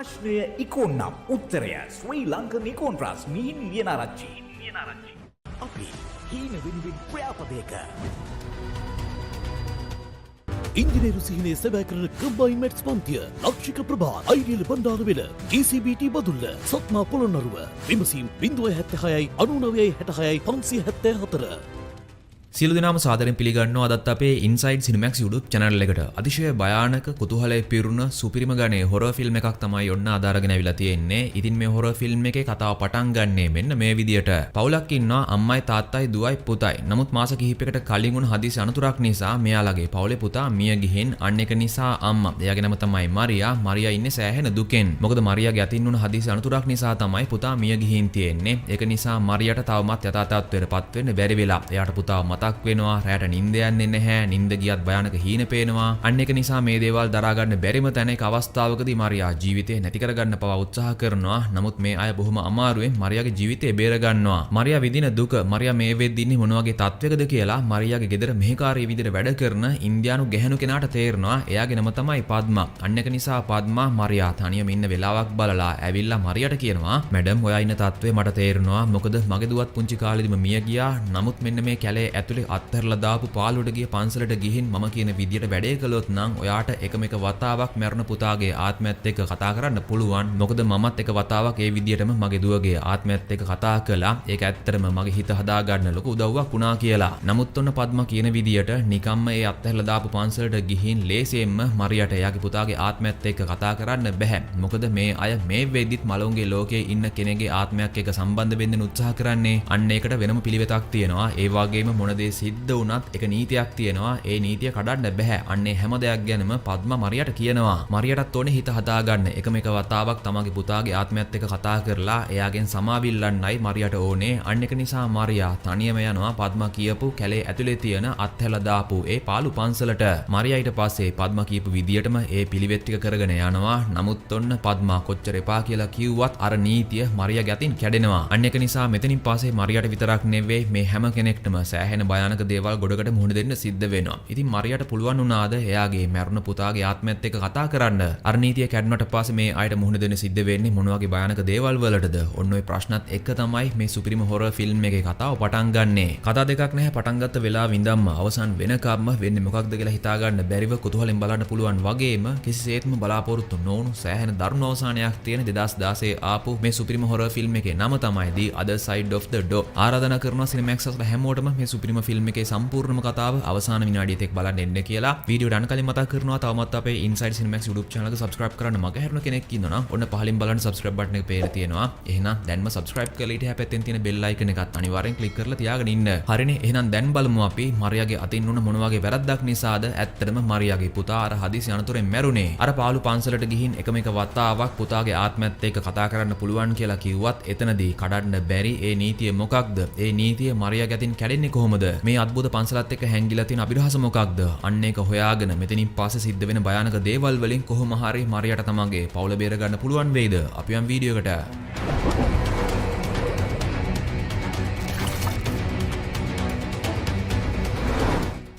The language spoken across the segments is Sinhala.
ප්‍රශ්නය ඉකෝන් නම් උත්තරය ශ්‍රී ලංකන් ඉකෝන් ප්‍රස් මිහින් ලියනාරච්චි. අපි හීන වෙනුවෙන් ක්‍රියාපදයක ඉංජිනේරු සිහිනේ සැබෑ කරන කම්බයින් මැට්ස් පන්තිය ලක්ෂික ප්‍රභාත් අයිරියල බණ්ඩාරවෙල GCBT බදුල්ල සත්මා පොළොන්නරුව විමසීම් 076 99 66 574. සියලු දෙනාම සාදරයෙන් පිළිගන්නවා අදත් අපේ ඉන්සයිඩ් සිනිමැක්ස් YouTube channel එකට. අතිශය භයානක කුතුහලයේ පිරුණ සුපිරිම ගණයේ හොරර් ෆිල්ම් එකක් තමයි ඔන්න අදාරගෙන අවිලා තියෙන්නේ. ඉතින් මේ හොරර් ෆිල්ම් එකේ කතාව පටන් ගන්නේ මෙන්න මේ විදියට. පවුලක් ඉන්නවා අම්මයි තාත්තයි දුවයි පුතයි. නමුත් මාස කිහිපයකට කලින් වුණ හදිසි අනතුරක් නිසා මෙයාලගේ පවුලේ පුතා මිය ගිහින් අන්න එක නිසා අම්මා. එයාගේ නම තමයි මරියා. මරියා ඉන්නේ සෑහෙන දුකෙන්. මොකද මරියාගේ අතින් වුණ හදිසි අනතුරක් නිසා තමයි පුතා මිය ගිහින් තියෙන්නේ. ඒක නිසා මරියාට තවමත් යථා තත්ත්වයටපත් වෙන්න බැරි වෙලා. එයාට පුතාව මතක් වෙනවා. රැට නිින්ද යන්නේ නැහැ. නිින්ද ගියත් භයානක හීන පේනවා. අන්න ඒක නිසා මේ දේවල් දරා ගන්න බැරිම තැනක අවස්ථාවකදී මරියා ජීවිතේ නැති කරගන්න පවා උත්සාහ කරනවා. නමුත් මේ අය බොහොම අමාරුවෙන් මරියාගේ ජීවිතේ බේර ගන්නවා. මරියා විඳින දුක මරියා මේ වෙද්දි ඉන්නේ මොන වගේ තත්වයකද කියලා මරියාගේ ගෙදර මෙහෙකාරී විදිහට වැඩ කරන ඉන්දියානු ගැහණු කෙනාට තේරෙනවා. එයාගේ නම තමයි පද්මා. අන්න ඒක නිසා පද්මා මරියා තනියම ඉන්න වෙලාවක් බලලා ඇවිල්ලා මරියාට කියනවා මැඩම් ඔයා ඉන්න තත්ත්වය මට තේරෙනවා. මොකද මගේ දුවත් පුංචි කාලෙදිම මිය ගියා. නමුත් මෙන්න මේ කැලේ ඇතුලේ අත්හැරලා දාපු පාළුවට ගිය පන්සලට ගිහින් මම කියන විදියට වැඩේ කළොත් නම් ඔයාට එකම එක වතාවක් මරණ පුතාගේ ආත්මයත් එක්ක කතා කරන්න පුළුවන්. මොකද මමත් එක වතාවක් ඒ විදියටම මගේ දුවගේ ආත්මයත් එක්ක කතා කළා. ඒක ඇත්තටම මගේ හිත හදාගන්න ලොකු උදව්වක් වුණා කියලා. නමුත් ඔන්න පද්මා කියන විදියට නිකම්ම ඒ අත්හැරලා දාපු පන්සලට ගිහින් ලේසියෙන්ම මරියට එයාගේ පුතාගේ ආත්මයත් එක්ක කතා කරන්න බෑ. මොකද මේ අය මේ වෙද්දිත් මලවුන්ගේ ලෝකයේ ඉන්න කෙනෙක්ගේ ආත්මයක් එක්ක සම්බන්ධ වෙන්න උත්සාහ කරන්නේ. අන්න ඒකට වෙනම පිළිවෙතක් තියෙනවා. ඒ වගේම මොන දේ සිද්ධ වුණත් එක නීතියක් තියෙනවා. ඒ නීතිය කඩන්න බෑ. අන්නේ හැම දෙයක් ගැනම පද්මා මරියට කියනවා. මරියටත් ඕනේ හිත හදාගන්න. එකම එක වතාවක් තමගේ පුතාගේ ආත්මයත් එක්ක කතා කරලා එයාගෙන් සමාවිල්ලන්නයි මරියට ඕනේ. අන්න එක නිසා මරියා තනියම යනවා පද්මා කියපු කැලේ ඇතුලේ තියෙන අත්හැලා දාපු ඒ පාළු පන්සලට. මරියා ඊට පස්සේ පද්මා කියපු විදියටම ඒ පිළිවෙත් ටික කරගෙන යනවා. නමුත් ඔන්න පද්මා කොච්චර එපා කියලා කිව්වත් අර නීතිය මරියාගේ අතින් කැඩෙනවා. අන්න එක නිසා මෙතනින් පස්සේ මරියට විතරක් නෙවෙයි මේ හැම කෙනෙක්ටම සෑහෙන භයානක දේවල් ගොඩකට මුහුණ දෙන්න සිද්ධ වෙනවා. ඉතින් මරියට පුළුවන් වුණාද එයාගේ මරුණ පුතාගේ ආත්මයත් එක්ක කතා කරන්න? අර නීතිය කැඩුණට පස්සේ මේ අයට මුහුණ දෙන්න සිද්ධ වෙන්නේ මොන වගේ භයානක දේවල් වලටද? ඔන්න ඔය ප්‍රශ්නත් එක්ක තමයි මේ සුපිරිම හොරර් ෆිල්ම් එකේ කතාව පටන් ගන්නෙ. කතා දෙකක් නැහැ. පටන් ගත්ත වෙලාව ඉඳන්ම අවසන් වෙනකම්ම වෙන්නේ මොකක්ද කියලා හිතා ගන්න බැරිව කුතුහලෙන් බලන්න පුළුවන් වගේම කිසිසේත්ම බලාපොරොත්තු නොවුණු සෑහෙන දරුණු අවසානයක් තියෙන 2016 ආපු මේ සුපිරිම හොරර් ෆිල්ම් එකේ නම තමයි The Other Side of the Door. ආරාධනා කරනවා සිනමැක්ස් වල හැමෝටම මේ සුපිරිම ෆිල්ම් එකේ සම්පූර්ණම කතාව අවසාන විනාඩියත් එක්ක බලන්න එන්න කියලා. වීඩියෝ ඩන් කලින් මතක් කරනවා තවමත් අපේ Inside Cinemax YouTube channel එක subscribe කරන්න මග හැරුණ කෙනෙක් ඉන්නවා නම් ඔන්න පහලින් බලන්න subscribe button එක පේලා තියෙනවා. එහෙනම් දැන්ම subscribe කරලා ඊට හැපැත්තෙන් තියෙන bell icon එකත් අනිවාර්යෙන් click කරලා තියාගෙන ඉන්න. හරිනේ. එහෙනම් දැන් බලමු අපි මරියාගේ අතින් උන මොන වගේ වැරද්දක් නිසාද ඇත්තටම මරියාගේ පුතා අර හදිසි අනතුරෙන් මැරුණේ. අර පාළු පන්සලට ගිහින් එකම එක වතාවක් පුතාගේ ආත්මයත් එක්ක කතා කරන්න පුළුවන් කියලා කිව්වත් එතනදී කඩන්න බැරි ඒ නීතිය මොකක්ද? ඒ නීතිය මරියාගේ අතින් කැඩෙන්නේ කොහොමද? මේ අద్భుත පන්සලත් එක්ක හැංගිලා තියෙන අභිරහස මොකක්ද? අන්න ඒක හොයාගෙන මෙතනින් පස්සේ සිද්ධ වෙන භයානක දේවල් වලින් කොහොම හරි මරියට තමන්ගේ පවුල බේර ගන්න පුළුවන් වෙයිද? අපි යම් වීඩියෝ එකට.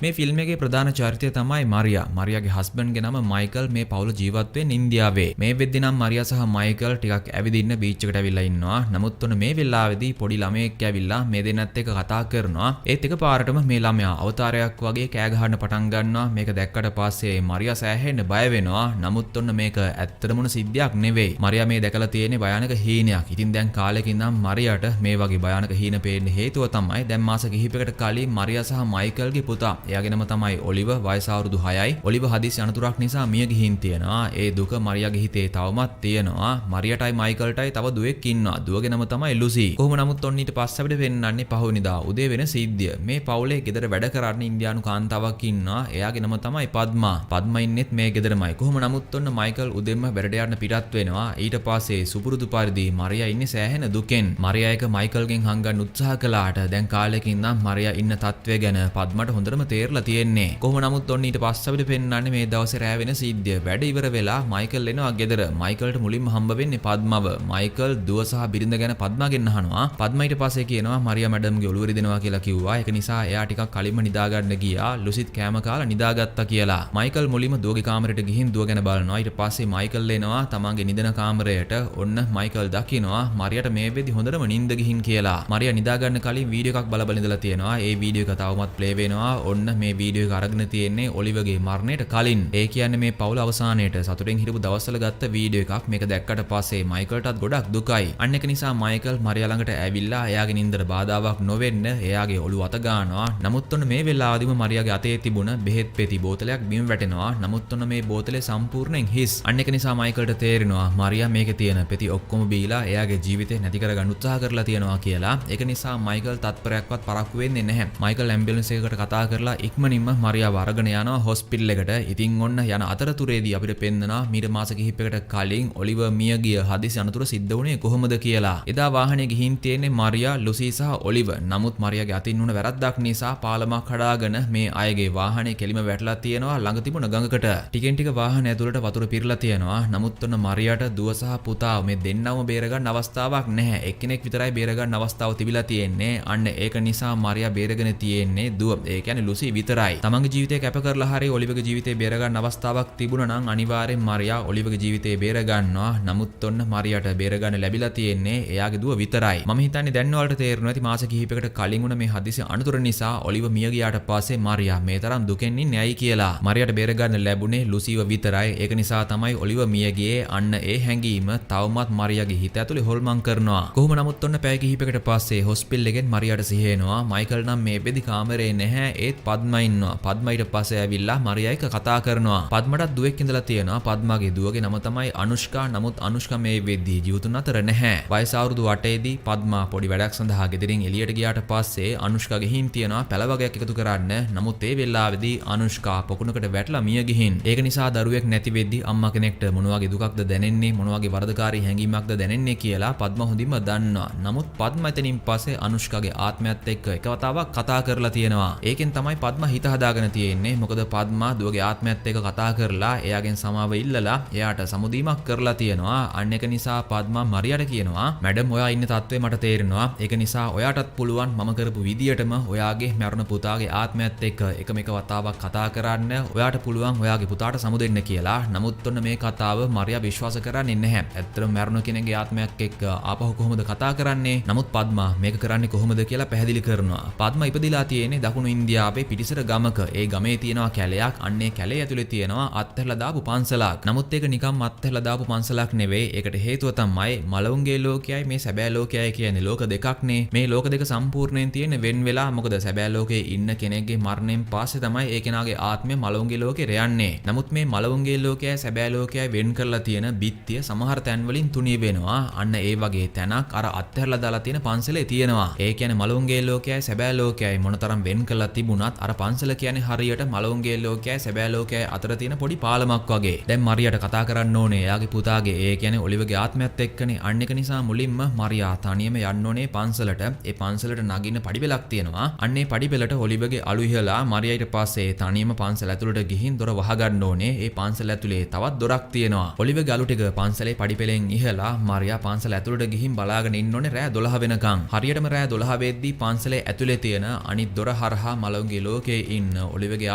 මේ ෆිල්ම් එකේ ප්‍රධාන චරිතය තමයි මරියා. මරියාගේ හස්බන්ඩ්ගේ නම මයිකල්. මේ පවුල ජීවත් වෙන්නේ ඉන්දියාවේ. මේ වෙද්දි නම් මරියා සහ මයිකල් ටිකක් ඇවිදින්න බීච් එකට ඇවිල්ලා ඉන්නවා. නමුත් ඔන්න මේ වෙලාවේදී පොඩි ළමයෙක් ඇවිල්ලා මේ දෙන්නත් එක්ක කතා කරනවා. ඒත් එකපාරටම මේ ළමයා අවතාරයක් වගේ කෑ ගහන්න පටන් ගන්නවා. මේක දැක්කට පස්සේ මරියා සෑහෙන්න බය වෙනවා. නමුත් ඔන්න මේක ඇත්තටම මොන සිද්ධියක් නෙවෙයි. මරියා මේ දැකලා තියෙන්නේ භයානක හීනයක්. ඉතින් දැන් කාලෙකින් නම් මරියාට මේ වගේ භයානක හීන පේන්න හේතුව තමයි දැන් මාස කිහිපයකට කලින් මරියා සහ මයිකල්ගේ පුතා එයාගේ නම තමයි ඔලිව. වයස අවුරුදු 6යි. ඔලිව හදිසි අනතුරක් නිසා මිය ගිහින් තියෙනවා. ඒ දුක මරියාගේ හිතේ තවමත් තියෙනවා. මරියටයි මයිකල්ටයි තව දුවෙක් ඉන්නවා. දුවගේ නම තමයි ලුසි. කොහොම නමුත් ඔන්න ඊට පස්සේ අපිට පෙන්නන්නේ පහුවෙනිදා උදේ වෙන සිද්ධිය. මේ පවුලේ ගෙදර වැඩ කරන ඉන්දියානු කාන්තාවක් ඉන්නවා. එයාගේ නම තමයි පද්මා. පද්මා ඉන්නෙත් මේ ගෙදරමයි. කොහොම නමුත් ඔන්න මයිකල් උදෙන්ම වැඩට යන්න පිටත් වෙනවා. ඊට පස්සේ සුපුරුදු පරිදි මරියා ඉන්නේ සෑහෙන දුකෙන්. මරියා එක මයිකල්ගෙන් හංගන්න උත්සාහ කළාට දැන් කාලෙකින් නම් මරියා ඉන්න තත්ත්වය ගැන පද්මට හොඳටම තේරෙනවා. බේරලා තියෙන්නේ. කොහොම නමුත් ඔන්න ඊට පස්සේ අපිට පෙන්වන්නේ මේ දවසේ රෑ වෙන සිද්ධිය. වැඩ ඉවර වෙලා මයිකල් එනවා ගෙදර. මයිකල්ට මුලින්ම හම්බ වෙන්නේ පද්මව. මයිකල් දුව සහ බිරිඳ ගැන පද්මාගෙන් අහනවා. පද්මා ඊට පස්සේ කියනවා මරියා මැඩම්ගේ ඔළුව රිදෙනවා කියලා කිව්වා. ඒක නිසා එයා ටිකක් කලින්ම නිදා ගන්න ගියා. ලුසිත් කෑම කාලා නිදාගත්තා කියලා. මයිකල් මුලින්ම දුවගේ කාමරයට ගිහින් දුව ගැන බලනවා. ඊට පස්සේ මයිකල් එනවා තමන්ගේ නිදන කාමරයට. ඔන්න මයිකල් දකිනවා මරියාට මේ වෙද්දි හොඳටම නිින්ද ගිහින් කියලා. මරියා නිදා ගන්න කලින් වීඩියෝ එකක් බල ඉඳලා තියෙනවා. ඒ වීඩියෝ එක තවමත් ප්ලේ වෙනවා. ඔන්න මේ වීඩියෝ එක අරගෙන තියෙන්නේ ඔලිවර්ගේ මරණයට කලින්. ඒ කියන්නේ මේ පවුල අවසානයේට සතුටින් හිටපු දවස්වල ගත්ත වීඩියෝ එකක්. මේක දැක්කට පස්සේ මයිකල්ටත් ගොඩක් දුකයි. අන්න ඒක නිසා මයිකල් මරියා ළඟට ඇවිල්ලා එයාගේ නිින්දට බාධාවක් නොවෙන්න එයාගේ ඔළුව අත ගන්නවා. නමුත් ඔන්න මේ වෙලාවදිම මරියාගේ අතේ තිබුණ බෙහෙත් පෙති බෝතලයක් බිම වැටෙනවා. නමුත් ඔන්න මේ බෝතලේ සම්පූර්ණයෙන් හිස්. අන්න ඒක නිසා මයිකල්ට තේරෙනවා මරියා මේකේ තියෙන පෙති ඔක්කොම බීලා එයාගේ ජීවිතේ නැති කරගන්න උත්සාහ කරලා තියෙනවා කියලා. ඒක නිසා මයිකල් තත්පරයක්වත් පරක්කු වෙන්නේ නැහැ. මයිකල් ඇම්බියුලන්ස් එකකට කතා කරලා ඉක්මනින්ම මරියාව අරගෙන යනවා හොස්පිටල් එකට. ඉතින් ඔන්න යන අතරතුරේදී අපිට පෙන්නනවා මීට මාස කිහිපයකට කලින් ඔලිවර් මිය ගිය හදිසි අනතුර සිද්ධ වුණේ කොහොමද කියලා. එදා වාහනේ ගිහින් තියෙන්නේ මරියා, ලුසි සහ ඔලිවර්. නමුත් මරියාගේ අතින් වුණ වැරද්දක් නිසා පාලමක් කඩාගෙන මේ අයගේ වාහනේ කෙලිම වැටලා තියෙනවා ළඟ තිබුණ ගඟකට. ටිකෙන් ටික වාහනේ ඇතුළට වතුර පිරලා තියෙනවා. නමුත් ඔන්න මරියාට දුව සහ පුතා මේ දෙන්නම බේරගන්න අවස්ථාවක් නැහැ. එක්කෙනෙක් විතරයි බේරගන්න අවස්ථාව තිබිලා තියෙන්නේ. අන්න ඒක නිසා මරියා බේරගෙන තියෙන්නේ දුව. ඒ කියන්නේ ලුසි විතරයි. තමන්ගේ ජීවිතය කැප කරලා හරි ඔලිවර්ගේ ජීවිතේ බේරගන්න අවස්ථාවක් තිබුණා නම් අනිවාර්යෙන් මරියා ඔලිවර්ගේ ජීවිතේ බේරගන්නවා. නමුත් ඔන්න මරියාට බේරගන්න ලැබිලා තියෙන්නේ එයාගේ දුව විතරයි. මම හිතන්නේ දැන් ඔයාලට තේරෙනවා ඇති මාස කිහිපයකට කලින් වුණ මේ හදිසි අනතුර නිසා ඔලිවර් මිය ගියාට පස්සේ මරියා මේ තරම් දුකෙන් ඉන්නේ ඇයි කියලා. මරියාට බේරගන්න ලැබුණේ ලුසිව විතරයි. ඒක නිසා තමයි ඔලිවර් මිය ගියේ. අන්න ඒ හැඟීම තවමත් මරියාගේ හිත ඇතුලේ හොල්මන් කරනවා. කොහොම නමුත් ඔන්න පැය කිහිපයකට පස්සේ හොස්පිටල් එකෙන් මරියාට සිහිනවා. මයිකල් නම් මේ වෙදි කාමරේ නැහැ. ඒත් පද්මා ඉන්නවා. පද්මා ඊට පස්සේ ඇවිල්ලා මරියා එක්ක කතා කරනවා. පද්මටත් දුවෙක් ඉඳලා තියෙනවා. පද්මාගේ දුවගේ නම තමයි අනුෂ්කා. නමුත් අනුෂ්කා මේ වෙද්දී ජීවිතුන් අතර නැහැ. වයස අවුරුදු 8ේදී පද්මා පොඩි වැඩක් සඳහා ගෙදරින් එළියට ගියාට පස්සේ අනුෂ්කා ගිහින් තියනවා පැල වගයක් එකතු කරන්න. නමුත් ඒ වෙලාවේදී අනුෂ්කා පොකුණකට වැටලා මිය ගිහින්. ඒක නිසා දරුවෙක් නැති වෙද්දී අම්මා කෙනෙක්ට මොන වගේ දුකක්ද දැනෙන්නේ, මොන වගේ වරදකාරී හැඟීමක්ද දැනෙන්නේ කියලා පද්මා හොඳින්ම දන්නවා. නමුත් පද්මා එතනින් පස්සේ අනුෂ්කාගේ ආත්මයත් එක්ක එක වතාවක් කතා කරලා තියෙනවා. ඒකෙන් තමයි පද්මා හිත හදාගෙන තියෙන්නේ. මොකද පද්මා දුවගේ ආත්මයත් එක්ක කතා කරලා එයාගෙන් සමාව ඉල්ලලා එයාට සමුදීමක් කරලා තියෙනවා. අන්න ඒක නිසා පද්මා මරියාට කියනවා මැඩම් ඔයා ඉන්න තත්ත්වය මට තේරෙනවා. ඒක නිසා ඔයාටත් පුළුවන් මම කරපු විදියටම ඔයාගේ මරණ පුතාගේ ආත්මයත් එක්ක එකම එක වතාවක් කතා කරන්න. ඔයාට පුළුවන් ඔයාගේ පුතාට සමු දෙන්න කියලා. නමුත් ඔන්න මේ කතාව මරියා විශ්වාස කරන්නේ නැහැ. ඇත්තටම මරණ කෙනෙක්ගේ ආත්මයක් එක්ක ආපහු කොහොමද කතා කරන්නේ? නමුත් පද්මා මේක කරන්නේ කොහොමද කියලා පැහැදිලි කරනවා. පද්මා ඉපදිලා තියෙන්නේ දකුණු ඉන්දියාවේ පිටිසර ගමක. ඒ ගමේ තියෙනවා කැලයක්. අන්නේ කැලේ ඇතුලේ තියෙනවා අත්හැරලා දාපු පන්සලක්. නමුත් ඒක නිකම් අත්හැරලා දාපු පන්සලක් නෙවෙයි. ඒකට හේතුව තමයි මලවුන්ගේ ලෝකයයි මේ සැබෑ ලෝකයයි කියන්නේ ලෝක දෙකක්නේ. මේ ලෝක දෙක සම්පූර්ණයෙන් තියෙන වෙන් වෙලා. මොකද සැබෑ ලෝකේ ඉන්න කෙනෙක්ගේ මරණයෙන් පස්සේ තමයි ඒ කෙනාගේ ආත්මය මලවුන්ගේ ලෝකේ යන්නේ. නමුත් මේ මලවුන්ගේ ලෝකයයි සැබෑ ලෝකයයි වෙන් කරලා තියෙන බිත්තිය සමහර තැන් වලින් තුනී වෙනවා. අන්න ඒ වගේ තැනක් අර අත්හැරලා දාලා තියෙන පන්සලේ තියෙනවා. ඒ කියන්නේ මලවුන්ගේ ලෝකයයි සැබෑ ලෝකයයි මොනතරම් වෙන් කරලා තිබුණත් අර පන්සල කියන්නේ හරියට මලවුන්ගේ ලෝකයයි සැබෑ ලෝකයයි අතර තියෙන පොඩි පාලමක් වගේ. දැන් මරියාට කතා කරන්න ඕනේ එයාගේ පුතාගේ ඒ කියන්නේ ඔලිවර්ගේ ආත්මයත් එක්කනේ. අන්න ඒක නිසා මුලින්ම මරියා තනියම යන්න ඕනේ පන්සලට. ඒ පන්සලට නගින්න පඩිපෙලක් තියෙනවා. අන්න ඒ පඩිපෙලට ඔලිවර්ගේ අලු ඉහලා මරියා ඊට පස්සේ තනියම පන්සල ඇතුළට ගිහින් දොර වහගන්න ඕනේ. ඒ පන්සල ඇතුලේ තවත් දොරක් තියෙනවා. ඔලිවර්ගේ අලු ටික පන්සලේ පඩිපෙලෙන් ඉහලා මරියා පන්සල ඇතුළට ගිහින් බලාගෙන ඉන්න ඕනේ රෑ 12 වෙනකන්. හරියටම රෑ 12 වෙද්දී පන්සලේ ඇතුලේ තියෙන අනිත් දොර හරහා මලවුන්ගේ ලෝකේ ඉන්න ඔලිවර්ගේ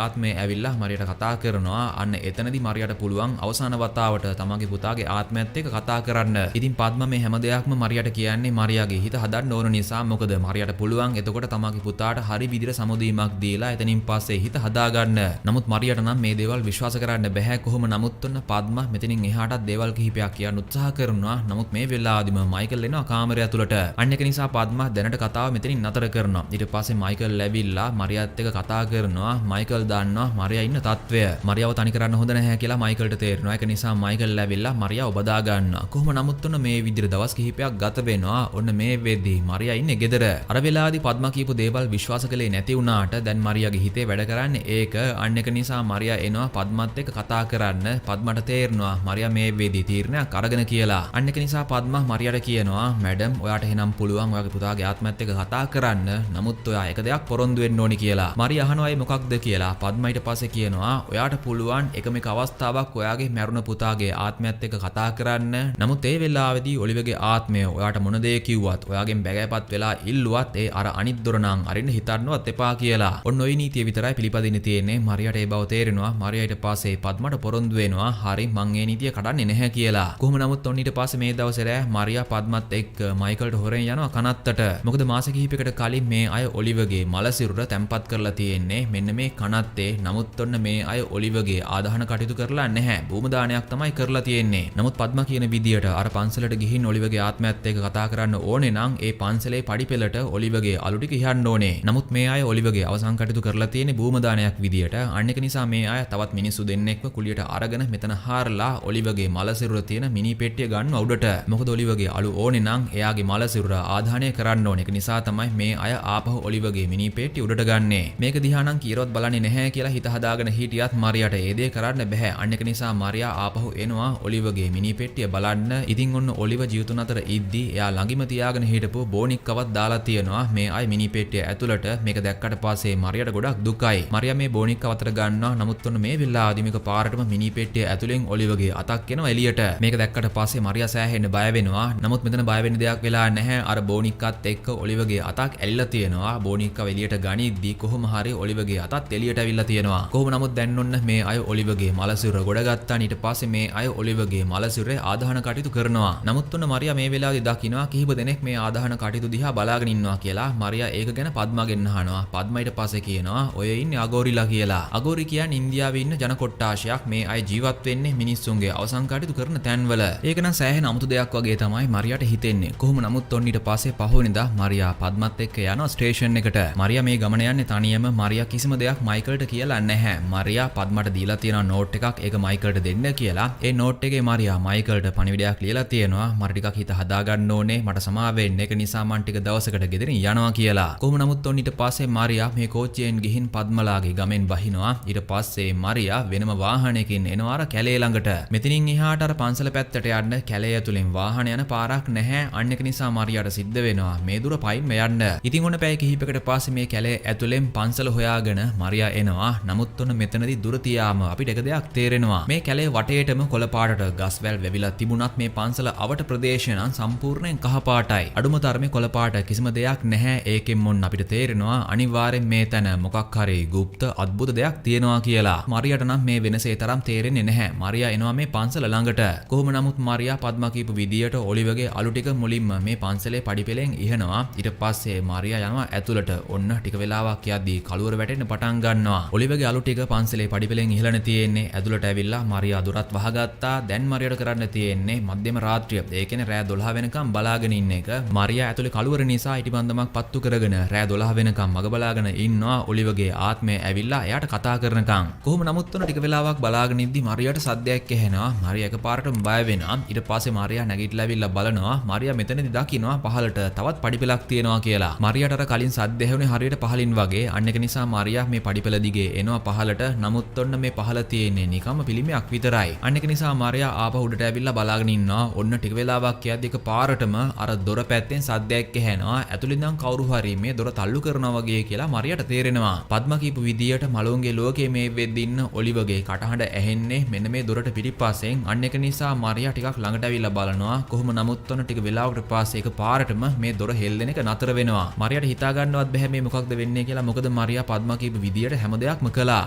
ආත්මය ඇවිල්ලා මරියාට කතා කරනවා. අන්න එතනදී මරියාට පුළුවන් අවසාන වතාවට තමන්ගේ පුතාගේ ආත්මයත් එක්ක කතා කරන්න. ඉතින් පද්මා මේ හැම දෙයක්ම මරියාට කියන්නේ මරියාගේ හිත හදන්න ඕන නිසා. මොකද මරියාට පුළුවන් එතකොට තමන්ගේ පුතාට හරි විදිහට සමුදීමක් දීලා එතනින් පස්සේ හිත හදාගන්න. නමුත් මරියාට නම් මේ දේවල් විශ්වාස කරන්න බෑ. කොහොම නමුත් ඔන්න පද්මා මෙතනින් එහාටත් දේවල් කිහිපයක් කියන්න උත්සාහ කරනවා. නමුත් මේ වෙලාවදිම මයිකල් එනවා කාමරය ඇතුළට. අන්න ඒක නිසා පද්මා දැනට කතාව මෙතනින් නතර කරනවා. ඊට පස්සේ මයිකල් ලැබිලා මරියාත් එක්ක කතා කරනවා. මයිකල් දන්නවා මරියා ඉන්න තත්ත්වය. මරියාව තනි කරන්න හොඳ නැහැ කියලා මයිකල්ට තේරෙනවා. ඒක නිසා මයිකල් ලැබිලා මරියාව බදා ගන්නවා. කොහොම නමුත් ඔන්න මේ විදිහට දවස් කිහිපයක් ගත වෙනවා. ඔන්න මේ වෙද්දී මරියා ඉන්නේ ගෙදර. අර වෙලාවේදී පද්මා කියපු දේවල් විශ්වාස කළේ නැති වුණාට දැන් මරියාගේ හිතේ වැඩ කරන්නේ ඒක. අන්න ඒක නිසා මරියා එනවා පද්මාත් එක්ක කතා කරන්න. පද්මාට තේරෙනවා මරියා මේ වෙද්දී තීරණයක් අරගෙන කියලා. අන්න ඒක නිසා පද්මා මරියාට කියනවා මැඩම් ඔයාට එහෙනම් පුළුවන් ඔයාගේ පුතාගේ ආත්මයත් එක්ක කතා කරන්න. නමුත් ඔයා එක දෙයක් පොරොන්දු වෙන්න ඕනි කියලා. මාරියා අහනවා ඒ මොකක්ද කියලා. පද්මා ඊට පස්සේ කියනවා ඔයාට පුළුවන් එකම එක අවස්ථාවක් ඔයාගේ මැරුණ පුතාගේ ආත්මයත් එක්ක කතා කරන්න. නමුත් ඒ වෙලාවේදී ඔලිවගේ ආත්මය ඔයාට මොන දේ කිව්වත් ඔයාගෙන් බැගෑපත් වෙලා ඉල්ලුවත් ඒ අර අනිත් දොර නම් අරින්න හිතන්නවත් එපා කියලා. ඔන්න ඔය නීතිය විතරයි පිළිපදින්න තියෙන්නේ. මාරියාට ඒ බව තේරෙනවා. මාරියා ඊට පස්සේ පද්මට පොරොන්දු වෙනවා. හරි මං ඒ නීතිය කඩන්නේ නැහැ කියලා. කොහොම නමුත් ඔන්න ඊට පස්සේ මේ දවසේ රෑ මාරියා පද්මත් එක්ක මයිකල්ට හොරෙන් යනවා කනත්තට. මොකද මාස කිහිපයකට කලින් මේ අය ඔලිවගේ මලසිරුර තැම්පත් කරලා තියෙන්නේ මෙන්න මේ කනත්තේ. නමුත් ඔන්න මේ අය ඔලිවගේ ආදාහන කටයුතු කරලා නැහැ. භූම දානයක් තමයි කරලා තියෙන්නේ. නමුත් පද්මා කියන විදියට අර පන්සලට ගිහින් ඔලිවගේ ආත්මයත් එක්ක කතා කරන්න ඕනේ නම් ඒ පන්සලේ පඩිපෙළට ඔලිවගේ අලු ටික ඉහන්න ඕනේ. නමුත් මේ අය ඔලිවගේ අවසන් කටයුතු කරලා තියෙන්නේ භූම දානයක් විදියට. අන්න ඒක නිසා මේ අය තවත් මිනිස්සු දෙන්නෙක්ව කුලියට අරගෙන මෙතන හාරලා ඔලිවගේ මලසිරුර තියෙන මිනි පෙට්ටිය ගන්නවා උඩට. මොකද ඔලිවගේ අලු ඕනේ නම් එයාගේ මලසිරුර ආදාහනය කරන්න ඕනේ. ඒක නිසා තමයි මේ අය ආපහු ඔලිවගේ මිනි පෙට්ටිය උඩට ගන්නේ. මේක දිහා නම් කීරවත් බලන්නේ නැහැ කියලා හිත හදාගෙන හිටියත් මාරියාට ඒ දේ කරන්න බෑ. අන්න ඒක නිසා මාරියා ආපහු එනවා ඔලිවගේ මිනි පෙට්ටිය බලන්න. ඉතින් ඔන්න ඔලිව ජීවිතුන් අතර ඉද්දි එයා ළඟින්ම තියාගෙන හිටපු බෝනික්කවත් දාලා තියෙනවා මේ අය මිනි පෙට්ටිය ඇතුළට. මේක දැක්කට පස්සේ මාරියාට ගොඩක් දුකයි. මාරියා මේ බෝනික්කව අතට ගන්නවා. නමුත් ඔන්න මේ වෙලාවදී මේක පාරටම මිනි පෙට්ටිය ඇතුලෙන් ඔලිවගේ අතක් එනවා එළියට. මේක දැක්කට පස්සේ මාරියා සෑහෙන්න බය වෙනවා. නමුත් මෙතන බය වෙන්න දෙයක් වෙලා නැහැ. අර බෝනික්කත් එක්ක ඔලිවගේ අතක් ඇල්ලලා තියෙනවා. බෝනික්කව එළියට ගනිද්දි කොහොම හරි ඔලිවගේ අතත් එළියට අවිල්ලා තියෙනවා. කොහොම නමුත් දැන් ඔන්න මේ අය ඔලිවගේ මලසිරුර ගොඩ ගත්තා. ඊට පස්සේ මේ අය ඔලිවගේ මලසිරුරේ ආදාහන කටයුතු කරනවා. නමුත් ඔන්න මාරියා මේ වෙලාවේදී දකින්නවා කිහිප දෙනෙක් මේ ආදාහන කටයුතු දිහා බලාගෙන ඉන්නවා කියලා. මාරියා ඒක ගැන පද්මාගෙන් අහනවා. පද්මා ඊට පස්සේ කියනවා ඔය ඉන්නේ අගෝරිලා කියලා. අගෝරි කියන්නේ ඉන්දියාවේ ඉන්න ජන කොට්ටාශයක්. මේ අය ජීවත් වෙන්නේ මිනිස්සුන්ගේ අවසන් කටයුතු කරන තැන්වල. ඒක නම් සෑහෙන අමුතු දෙයක් වගේ තමයි මාරියාට හිතෙන්නේ. කොහොම නමුත් ඔන්න ඊට පස්සේ පහුවෙනිදා මාරියා පද්මත් එක්ක යනවා ස්ටේෂන් එකට. මාරියා මේ ගමන යන්නේ තනියම. මාරියා කිසිම දෙයක් මයිකල්ට කියලා නැහැ. මාරියා පද්මට දීලා තියෙන නෝට් එකක් ඒක මයිකල්ට දෙන්න කියලා. ඒ නෝට් එකේ මාරියා මයිකල්ට පණිවිඩයක් ලියලා තියෙනවා. මට ටිකක් හිත හදා ගන්න ඕනේ. මට සමා වෙන්න. ඒක නිසා මම ටික දවසකට ගෙදරින් යනවා කියලා. කොහොම නමුත් ඔන්න ඊට පස්සේ මාරියා මේ කෝච්චියෙන් ගිහින් පද්මලාගේ ගමෙන් බහිනවා. ඊට පස්සේ මාරියා වෙනම වාහනයකින් එනවා අර කැලේ ළඟට. මෙතනින් එහාට අර පන්සල පැත්තට යන්න කැලේ ඇතුලෙන් වාහන යන පාරක් නැහැ. අන්න ඒක නිසා මාරියාට සිද්ධ වෙනවා මේ දුර පයින්ම යන්න. ඉතින් ඔන්න පැය කිහිපයකට පස්සේ මේ කැලේ ඇතුලෙන් පන්සල හොයාගෙන මාරියා එනවා. නමුත් ඔන්න මෙතනදී දුර තියාම අපිට එක දෙයක් තේරෙනවා. මේ කැලේ වටේටම කොළ පාටට ගස්වැල් වැවිලා තිබුණත් මේ පන්සල අවට ප්‍රදේශය නම් සම්පූර්ණයෙන් කහ පාටයි. අඩුම තරමේ කොළ පාට කිසිම දෙයක් නැහැ. ඒකෙන් මොන්න අපිට තේරෙනවා අනිවාර්යෙන් මේ තැන මොකක් හරි গুপ্ত අద్భుත දෙයක් තියෙනවා කියලා. මාරියාට නම් මේ වෙනසේ තරම් තේරෙන්නේ නැහැ. මාරියා එනවා මේ පන්සල ළඟට. කොහොම නමුත් මාරියා පද්මා කියපු විදියට ඔලිවගේ අලු ටික මුලින්ම මේ පන්සලේ පඩිපෙළෙන් ඉහනවා. ඊට පස්සේ මාරියා යනවා ඇතුළට. ඔන්න ටික වෙලාවක් යද්දී කළුවර වැටෙන්න පටන් ගන්නවා. ඔලිවගේ අලු ටික පන්සලේ පඩිපෙළෙන් ඉහළන තියෙන්නේ. ඇතුළට ඇවිල්ලා මාරියා දොරත් වහගත්තා. දැන් මාරියාට කරන්න තියෙන්නේ මධ්‍යම රාත්‍රිය. ඒ කියන්නේ රෑ 12 වෙනකම් බලාගෙන ඉන්න එක. මාරියා ඇතුළේ කළුවර නිසා ඉටිබන්දමක් පත්තු කරගෙන රෑ 12 වෙනකම් මග බලාගෙන ඉන්නවා. ඔලිවගේ ආත්මය ඇවිල්ලා එයාට කතා කරනකම්. කොහොම නමුත් ඔන්න ටික වෙලාවක් බලාගෙන ඉද්දි මාරියාට සද්දයක් ඇහෙනවා. මාරියා එකපාරටම බය වෙනවා. ඊට පස්සේ මාරියා නැගිටලා ඇවිල්ලා බලනවා. මාරියා මෙතනදී දකින්නවා පහළට තවත් පඩිපෙළක් තියෙනවා කියලා. මාරියාට අර කලින් සද්ද ඇහුනේ හරියට පහළින් වගේ. අන්න ඒක නිසා මාරියා මේ පඩිපෙළ දිගේ එනවා පහළට. නමුත් ඔන්න මේ පහළ තියෙන්නේ නිකම්ම පිළිමයක් විතරයි. අන්න ඒක නිසා මාරියා ආපහු උඩට ඇවිල්ලා බලාගෙන ඉන්නවා. ඔන්න ටික වෙලාවක් යද්දි එකපාරටම අර දොර පැත්තෙන් සද්දයක් ඇහෙනවා. ඇතුළෙන් නම් කවුරු හරි මේ දොර තල්ලු කරනවා වගේ කියලා මාරියාට තේරෙනවා. පද්මා කියපු විදියට මලුන්ගේ ලෝකයේ මේ වෙද්දි ඉන්න ඔලිවගේ කටහඬ ඇහෙන්නේ මෙන්න මේ දොරට පිටිපස්සෙන්. අන්න ඒක නිසා මාරියා ටිකක් ළඟට ඇවිල්ලා බලනවා. කොහොම නමුත් ඔන්න ටික වෙලාවකට පස්සේ එකපාරටම මේ දොර හෙල්ලෙන එක නතර වෙනවා. මාරියාට හිතා ගන්නවත් බැහැ මේ මොකක්ද වෙන්නේ කියලා. මොකද මාරියා පද්මා කියපු විදියට හැම දෙයක්ම කළා.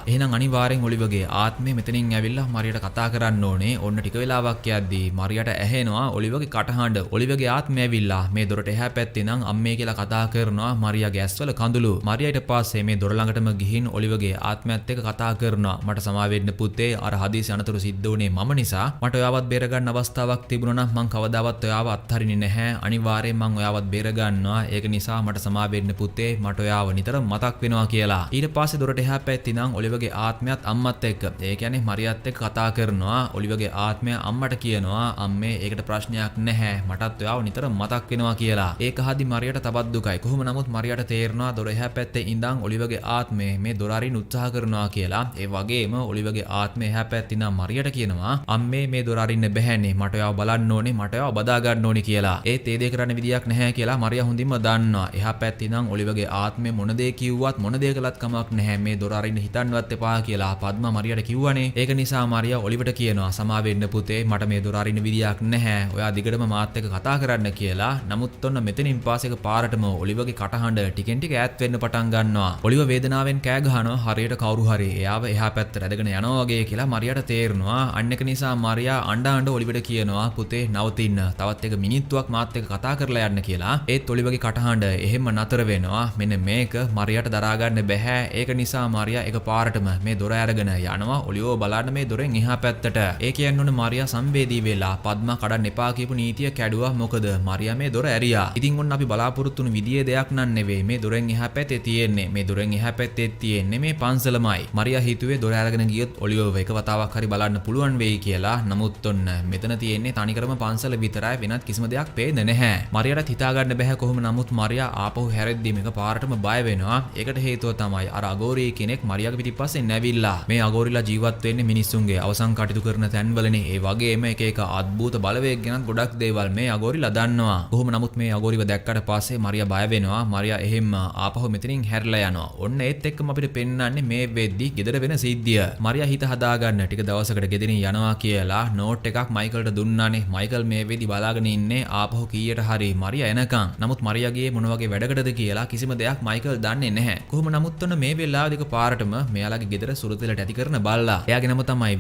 එහෙනම් අනිවාර්යෙන් ඔලිවගේ ආත්මය මෙතනින් ඇවිල්ලා මාරියාට කතා කරන්න ඕනේ. ඔන්න ටික වෙලාවක් යද්දී මාරියාට ඇහෙනවා ඔලිවගේ කටහඬ. ඔලිවගේ ආත්මය ඇවිල්ලා මේ දොරට එහා පැත්තේ නම් අම්මේ කියලා කතා කරනවා. මාරියාගේ ඇස්වල කඳුළු. මාරියා ඊට පස්සේ මේ දොර ළඟටම ගිහින් ඔලිවගේ ආත්මයත් එක්ක කතා කරනවා. මට සමා වෙන්න පුතේ. අර හදිසි අනතුරු සිද්ධ වුණේ මම නිසා. මට ඔයාවත් බේර ගන්න අවස්ථාවක් තිබුණා නම් මං කවදාවත් ඔයාව අත්හරින්නේ නැහැ. අනිවාර්යෙන් මං ඔයාවත් බේර ගන්නවා. ඒක නිසා මට සමා වෙන්න පුතේ. මට ඔයාව නිතර මතක් වෙනවා කියලා. ඊට පස්සේ දොරට එහා පැත්තේ නම් ඔලිවගේ ආත්මයත් අම්මත් එක්ක ඒ කියන්නේ මාරියාත් එක්ක කතා කරනවා. ඔලිවගේ ආත්මය අම්මට කියනවා අම්මේ ඒකට ප්‍රශ්නයක් නැහැ. මටත් ඔයාව නිතර මතක් වෙනවා කියලා. ඒක හදි මාරියාට තවත් දුකයි. කොහොම නමුත් මාරියාට තේරෙනවා දොර එහා පැත්තේ ඉඳන් ඔලිවගේ ආත්මය මේ දොර අරින්න උත්සාහ කරනවා කියලා. ඒ වගේම ඔලිවගේ ආත්මය එහා පැත්තේ ඉඳන් මාරියාට කියනවා අම්මේ මේ දොර අරින්න බැහැනේ. මට ඔයාව බලන්න ඕනේ. මට ඔයාව බදා ගන්න ඕනේ කියලා. ඒත් ඒ දේ කරන්න විදියක් නැහැ කියලා මාරියා හොඳින්ම දන්නවා. එහා පැත්තේ ඉඳන් ඔලිවගේ ආත්මය මොන දේ කිව්වත් මොන මොන දේ කළත් කමක් නැහැ මේ දොර අරින්න හිතන්නවත් එපා කියලා පද්මා මරියාට කිව්වනේ. ඒක නිසා මරියා ඔලිවට කියනවා සමා වෙන්න පුතේ මට මේ දොර අරින්න විදියක් නැහැ. ඔයා දිගටම මාත් එක්ක කතා කරන්න කියලා. නමුත් ඔන්න මෙතනින් පාසෙක පාරටම ඔලිවගේ කටහඬ ටිකෙන් ටික ඈත් වෙන්න පටන් ගන්නවා. ඔලිව වේදනාවෙන් කෑ ගහනවා හරියට කවුරු හරි එයාව එහා පැත්තට ඇදගෙන යනවා වගේ කියලා මරියාට තේරෙනවා. අන්න ඒක නිසා මරියා අඬ ඔලිවට කියනවා පුතේ නවතින්න. තවත් එක මිනිත්තුවක් මාත් එක්ක කතා කරලා යන්න කියලා. ඒත් ඔලිවගේ කටහඬ එහෙම නතර වෙනවා. මෙන්න මේක මරියාට දරා ගන්න බැහැ. ඒක නිසා මරියා එකපාරටම මේ දොර අරගෙන යනවා. ඔලිව බලන්න මේ දොරෙන් එහා පැත්තට. ඒ කියන්නේ ඔන්න මරියා සම්වේදී වෙලා පද්මා කඩන්න එපා කියපු නීතිය කැඩුවා. මොකද මරියා මේ දොර ඇරියා. ඉතින් ඔන්න අපි බලාපොරොත්තු වුණු විදියේ දෙයක් නන් නෙවෙයි. මේ දොරෙන් එහා පැත්තේ තියෙන්නේ. මේ දොරෙන් එහා පැත්තේ තියෙන්නේ මේ පන්සලමයි. මරියා හිතුවේ දොර අරගෙන ගියොත් ඔලිවව එක වතාවක් හරි බලන්න පුළුවන් වෙයි කියලා. නමුත් ඔන්න මෙතන තියෙන්නේ තනිකරම පන්සල විතරයි. වෙනත් කිසිම දෙයක් පේන්නේ නැහැ. මරියාට හිතා ගන්න බැහැ කොහොම නමුත් මරියා ආපහු හැරෙද්දී මේක පාරටම බය වෙනවා. ඒකට හේතුව තමයි අර අගෝරී කෙනෙක් මරියාගේ පිටිපස්සෙන් නැවිලා. මේ අගෝරිලා ජීවත් වෙන්නේ මිනිස්සුන්ගේ අවසන් කටයුතු කරන තැන්වලනේ. ඒ වගේම එක අద్භූත බලවේග ගැන ගොඩක් දේවල් මේ අගෝරිලා දන්නවා. කොහොම නමුත් මේ අගෝරිව දැක්කට පස්සේ මරියා බය වෙනවා. මරියා එහෙම ආපහු මෙතනින් හැරිලා යනවා. ඔන්න ඒත් එක්කම අපිට පෙන්වන්නේ මේ වෙද්දි ගෙදර වෙන සිද්ධිය. මරියා හිත හදාගන්න ටික දවසකට ගෙදරින් යනවා කියලා නෝට් එකක් මයිකල්ට දුන්නානේ. මයිකල් මේ වෙද්දි බලාගෙන ඉන්නේ ආපහු කීයට හරි මරියා එනකන්. නමුත් මරියාගේ මොන වගේ වැඩකටද කියලා කිසිම දෙයක් මයිකල් දන්නේ නැහැ. කොහොම නමුත් ඔන්න මේ වෙලාවේදී පාරටම මෙයාලගේ ගෙදර සුරතලට ඇති කරන බල්ලා. එයාගේ නම තමයි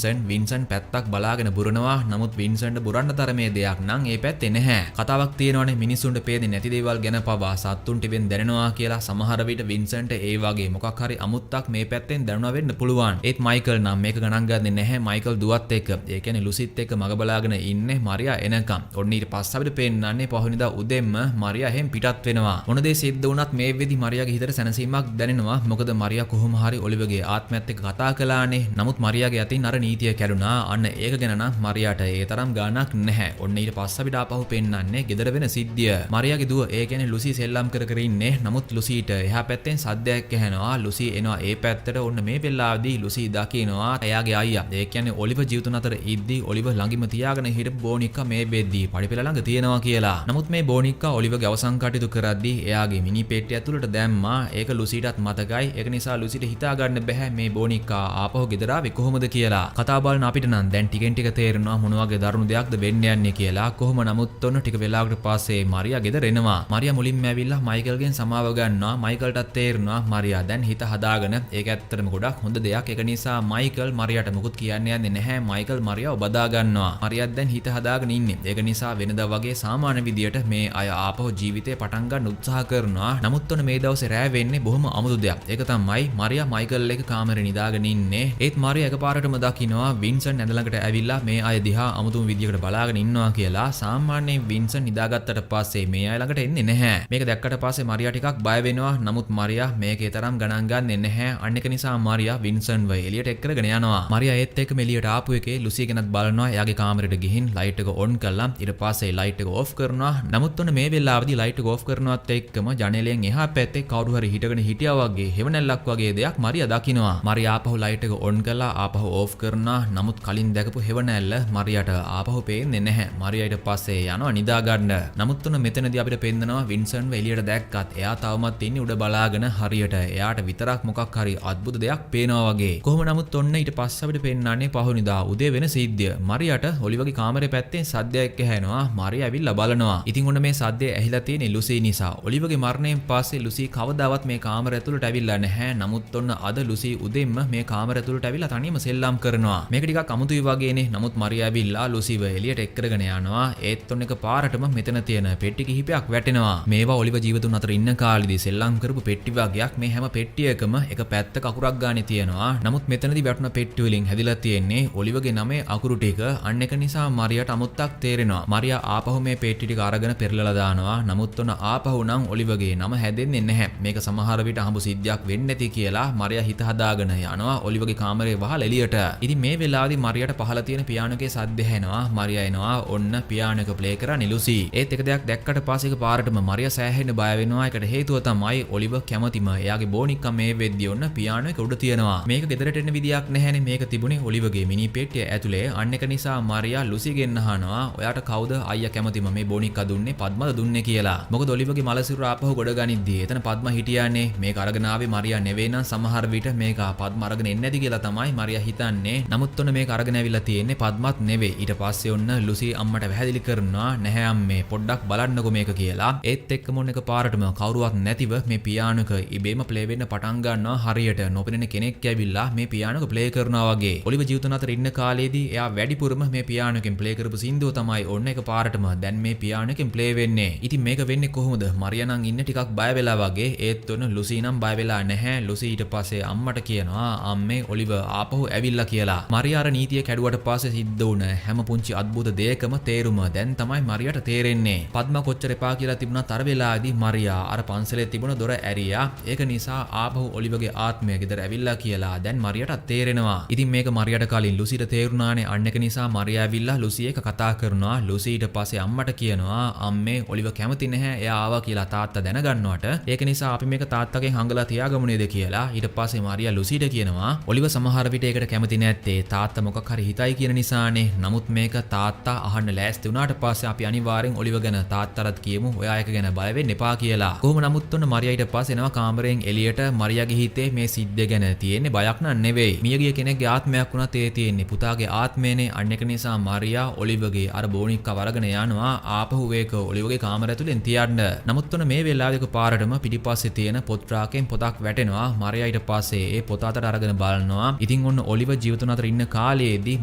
වින්සන් පැත්තක් බලාගෙන බුරනවා. නමුත් වින්සන්ට බුරන්න තරමේ දෙයක් නම් ඒ පැත්තේ නැහැ. කතාවක් තියෙනවානේ මිනිස්සුන්ට පේන්නේ නැති දේවල් ගැන පවා සත්තුන්ට වෙන් දැනෙනවා කියලා. සමහර විට වින්සන්ට ඒ වගේ මොකක් හරි අමුත්තක් මේ පැත්තෙන් දැනුණා වෙන්න පුළුවන්. ඒත් මයිකල් නම් මේක ගණන් ගන්නේ නැහැ. මයිකල් දුවත් එක්ක ඒ කියන්නේ ලුසිත් එක්ක මග බලාගෙන ඉන්නේ මරියා එනකම්. ඔන්න ඊට පස්සේ අපිට පේන්නන්නේ පහුවෙනිදා උදෙන්ම මරියා එහෙන් පිටත් වෙනවා. මොන දේ සිද්ධ වුණත් මේ වෙදි මරියාගේ හිතට සැනසීමක් දැනෙනවා. මොකද මරියා කොහොම හරි ඔලිවගේ ආත්මයත් එක්ක කතා කළානේ. නමුත් මරියාගේ අතින් අර නීතිය කැඩුනා. අන්න ඒක ගැන නම් මරියාට ඒ තරම් ගාණක් නැහැ. ඔන්න ඊට පස්සේ අපිට ආපහු පෙන්නන්නේ ගෙදර වෙන සිද්ධිය. මරියාගේ දුව ඒ කියන්නේ ලුසි සෙල්ලම් කර ඉන්නේ. නමුත් ලුසිට එහා පැත්තෙන් සද්දයක් ඇහෙනවා. ලුසි එනවා ඒ පැත්තට. ඔන්න මේ වෙලාවේදී ලුසි දකිනවා එයාගේ අයියා. ඒ කියන්නේ ඔලිව ජීවිතුන් අතර ඉද්දී ඔලිව ළඟින්ම තියාගෙන හිටපු බෝනික්කා මේ වෙද්දී පඩිපෙළ ළඟ තියෙනවා කියලා. නමුත් මේ බෝනික්කා ඔලිවගේ අවසන් කටයුතු කරද්දී එයාගේ මිනි පෙට්ටිය ඇතුළට දැම්මා. ඒක ලුසිටත් මතකයි. ඒක නිසා ලුසිට හිතා ගන්න බැහැ මේ බෝනික්කා ආපහු ගෙදර ආවේ කොහොමද කියලා. කතා බලන අපිට නම් දැන් ටිකෙන් ටික තේරෙනවා මොන වගේ දරුණු දෙයක්ද වෙන්න යන්නේ කියලා. කොහොම නමුත් ඔන්න ටික වෙලාවකට පස්සේ මරියා ගෙදර එනවා. මරියා මුලින්ම ඇවිල්ලා මයිකල්ගෙන් සමාව ගන්නවා. මයිකල්ටත් තේරෙනවා මරියා දැන් හිත හදාගෙන ඒක ඇත්තටම ගොඩක් හොඳ දෙයක්. ඒක නිසා මයිකල් මරියාට මුකුත් කියන්න යන්නේ නැහැ. මයිකල් මරියාව බදා ගන්නවා. මරියාත් දැන් හිත හදාගෙන ඉන්නේ. ඒක නිසා වෙනදා වගේ සාමාන්‍ය විදියට මේ අය ආපහු ජීවිතේ පටන් ගන්න උත්සාහ කරනවා. නමුත් ඔන්න මේ දවසේ රෑ වෙන්නේ බොහොම අමුතු දෙයක්. ඒක තමයි මරියා මයිකල් එක කාමරේ නිදාගෙන ඉන්නේ. ඒත් මරියා එකපාරටම දකින්නවා වින්සන් ඇඳ ළඟට ඇවිල්ලා මේ අය දිහා අමුතුම විදියකට බලාගෙන ඉන්නවා කියලා. සාමාන්‍යයෙන් වින්සන් නිදාගත්තට පස්සේ මේ අය ළඟට එන්නේ නැහැ. මේක දැක්කට පස්සේ මරියා ටිකක් බය වෙනවා. නමුත් මරියා මේකේ තරම් ගණන් ගන්නෙ නැහැ. අන්න ඒක නිසා මරියා වින්සන්ව එළියට එක් කරගෙන යනවා. මරියා ඒත් එක්කම එළියට ආපු එකේ ලුසි ගැනත් බලනවා. එයාගේ කාමරේට ගිහින් ලයිට් එක ඔන් කළා. ඊට පස්සේ ලයිට් එක ඔෆ් කරනවා. නමුත් ඔන්න මේ වෙලාවේදී ලයිට් එක ඔෆ් කරනවත් එක්කම ජනේලයෙන් එහා පැත්තේ කවුරු හරි හිටගෙන හිටියා වගේ හෙවණැල්ලක් වගේ දෙයක් මරියා දකිනවා. මරියා ආපහු ලයිට් එක ඔන් කළා. ආපහු ඔෆ් කරනවා. නමුත් කලින් දැකපු හෙවණැල්ල මරියාට ආපහු පේන්නේ නැහැ. මරියා ඊට පස්සේ යනවා නිදා ගන්න. නමුත් ඔන්න මෙතනදී අපිට පෙන්නනවා වින්සන්ව එළියට දැක්කත් එයා තවමත් ඉන්නේ උඩ බලාගෙන හරියට එයාට විතරක් මොකක් හරි අద్భుත දෙයක් පේනවා වගේ. කොහොම නමුත් ඔන්න ඊට පස්සේ අපිට පෙන්නන්නේ පහුවෙනිදා උදේ වෙන සිද්ධිය. මරියාට ඔලිවගේ කාමරේ පැත්තෙන් සද්දයක් ඇහෙනවා. මරියා ඇවිල්ලා බලනවා. ඉතින් ඔන්න මේ සද්දය ඇහිලා තියෙන්නේ ලුසි නිසා. ඔලිවගේ මරණයෙන් පස්සේ ලුසි කවදාවත් මේ කාමරය ඇතුළට ඇවිල්ලා නැහැ. නමුත් ඔන්න අද ලුසි උදෙන්ම මේ කාමරය ඇතුළට ඇවිල්ලා තනියම සෙල්ලම් කරනවා. මේක ටිකක් අමුතුයි වගේනේ. නමුත් මරියා ඇවිල්ලා ලුසිව එළියට එක් කරගෙන යනවා. ඒත් ඔන්න එක පාරටම මෙතන තියෙන පෙට්ටි කිහිපයක් වැටෙනවා. මේවා ඔලිව ජීවිතුන් අතර ඉන්න කාලෙදී සෙල්ලම් කරපු පෙට්ටි වගේක්. මේ හැම පෙට්ටියකම එක පැත්තක අකුරක් ගානේ තියෙනවා. නමුත් මෙතනදී වැටුණ පෙට්ටි වලින් හැදිලා තියෙන්නේ ඔලිවගේ නමේ අකුරු ටික. අන්න ඒක නිසා මරියාට අමුත්තක් තේරෙනවා. මරියා ආපහු මේ පෙට්ටි ටික අරගෙන පෙරලලා දානවා. නමුත් ඔන්න ආපහු නම් ඔලිවගේ නම හැදෙන්නේ නැහැ. මේක සමහර විට හම්බු සිද්ධියක් වෙන්නේ නැති කියලා මරියා හිත හදාගෙන යනවා ඔලිවගේ කාමරේ වහලා එළියට. ඉතින් මේ වෙලාවේදී මරියාට පහළ තියෙන පියානෝගේ සද්ද ඇහෙනවා. මරියා එනවා. ඔන්න පියානෝ එක ප්ලේ කරන්නේ ලුසි. ඒත් එක දෙයක් දැක්කට පස්සේ එක පාරටම මරියා සෑහෙන්න බය වෙනවා. ඒකට හේතුව තමයි ඔලිව කැමතිම එයාගේ බෝනික්කා මේ වෙද්දී ඔන්න පියානෝ එක උඩ තියනවා. මේක ගෙදරට එන්න විදියක් නැහැනේ. මේක තිබුණේ ඔලිවගේ මිනි පෙට්ටිය ඇතුලේ. අන්න එක නිසා මරියා ලුසිගෙන් අහනවා ඔයාට කවුද අයියා කැමතිම මේ බෝනික්කා දුන්නේ පද්මද දුන්නේ කියලා. මොකද ඔලිවගේ මලසිරුර ආපහු ගොඩ ගනිද්දී එතන පද්ම හිටියානේ. මේක අරගෙන ආවේ මරියා නෙවෙයි නම් සමහර විට මේක පද්ම අරගෙන එන්නේ නැති කියලා තමයි මරියා හිතන්නේ. නමුත් ඔන්න මේක අරගෙන ඇවිල්ලා තියෙන්නේ පද්මත් නෙවෙයි. ඊට පස්සේ ඔන්න ලුසි අම්මට පැහැදිලි කරනවා නැහැ අම්මේ පොඩ්ඩක් බලන්නකෝ මේක කියලා. ඒත් එක්කම ඔන්න එකපාරටම කවුරුවත් නැතිව මේ පියානෝ එක ඉබේම ප්ලේ වෙන්න පටන් ගන්නවා. හරියට නොපෙනෙන කෙනෙක් ඇවිල්ලා මේ පියානෝ එක ප්ලේ කරනවා වගේ. ඔලිව ජීවිතන අතර ඉන්න කාලේදී එයා වැඩිපුරම මේ පියානෝ එකෙන් ප්ලේ කරපු සින්දුව තමයි ඔන්න එකපාරටම දැන් මේ පියානෝ එකෙන් ප්ලේ වෙන්නේ. ඉතින් මේක වෙන්නේ කොහොමද? මරියා නම් ඉන්නේ ටිකක් බය වෙලා වගේ. ඒත් ඔන්න ලුසි නම් බය වෙලා නැහැ. ලුසි ඊට පස්සේ අම්මට කියනවා අම්මේ ඔලිව ආපහු ඇවිල්ලා කියලා. මරියා අර නීතිය කැඩුවට පස්සේ සිද්ධ වුණ හැම පුංචි අద్భుත දෙයකම තේරුම දැන් තමයි මරියාට තේරෙන්නේ. පද්ම කොච්චර එපා කියලා තිබුණත් අර වෙලාවේදී මරියා අර පන්සලේ තිබුණ දොර ඇරියා. ඒක නිසා ආපහු ඔලිවගේ ආත්මය ගෙදර ඇවිල්ලා කියලා දැන් මරියාට තේරෙනවා. ඉතින් මේක මරියාට කලින් ලුසිට තේරුණානේ. අන්න ඒක නිසා මරියා ඇවිල්ලා ලුසි එක කතා කරනවා. ලුසි ඊට පස්සේ අම්මට කියනවා අම්මේ ඔලිව කැමති නැහැ එයා ආවා කියලා තාත්තා දැනගන්නවට. ඒක නිසා අපි මේක තාත්තගෙන් හංගලා තියාගමු නේද කියලා. ඊට පස්සේ මරියා ලුසිට කියනවා ඔලිව සමහර විට ඒකට කැමති නැත්තේ තාත්තා මොකක් හරි හිතයි කියන නිසානේ. නමුත් මේක තාත්තා අහන්න ලෑස්ති වුණාට පස්සේ අපි අනිවාර්යෙන් ඔලිව ගැන තාත්තටත් කියමු. ඔයා එක ගැන බය වෙන්න එපා කියලා. කොහොම නමුත් ඔන්න මරියා ඊට පස්සේ එනවා කාමරයෙන් එළියට. මරියාගේ හිතේ මේ සිද්ධිය ගැන තියෙන්නේ බයක් නන් නෙවෙයි. මියගිය කෙනෙක්ගේ ආත්මයක් වුණත් ඒ තියෙන්නේ පුතාගේ ආත්මයනේ. අන්න ඒක නිසා මරියා ඔලිවගේ අර බෝනික්කව අරගෙන යනවා ආපහු ඒක ඔලිවගේ කාමරය ඇතුලෙන් තියන්න. නමුත් ඔන්න මේ වෙලාවේක පාරටම පිටිපස්සේ තියෙන පොත් රාකෙන් පොතක් වැටෙනවා. මරියා ඊට පස්සේ ඒ පොත අතට අරගෙන බලනවා. ඉතින් ඔන්න ඔලිව ජීවිතුන අතර ඉන්න කාලයේදී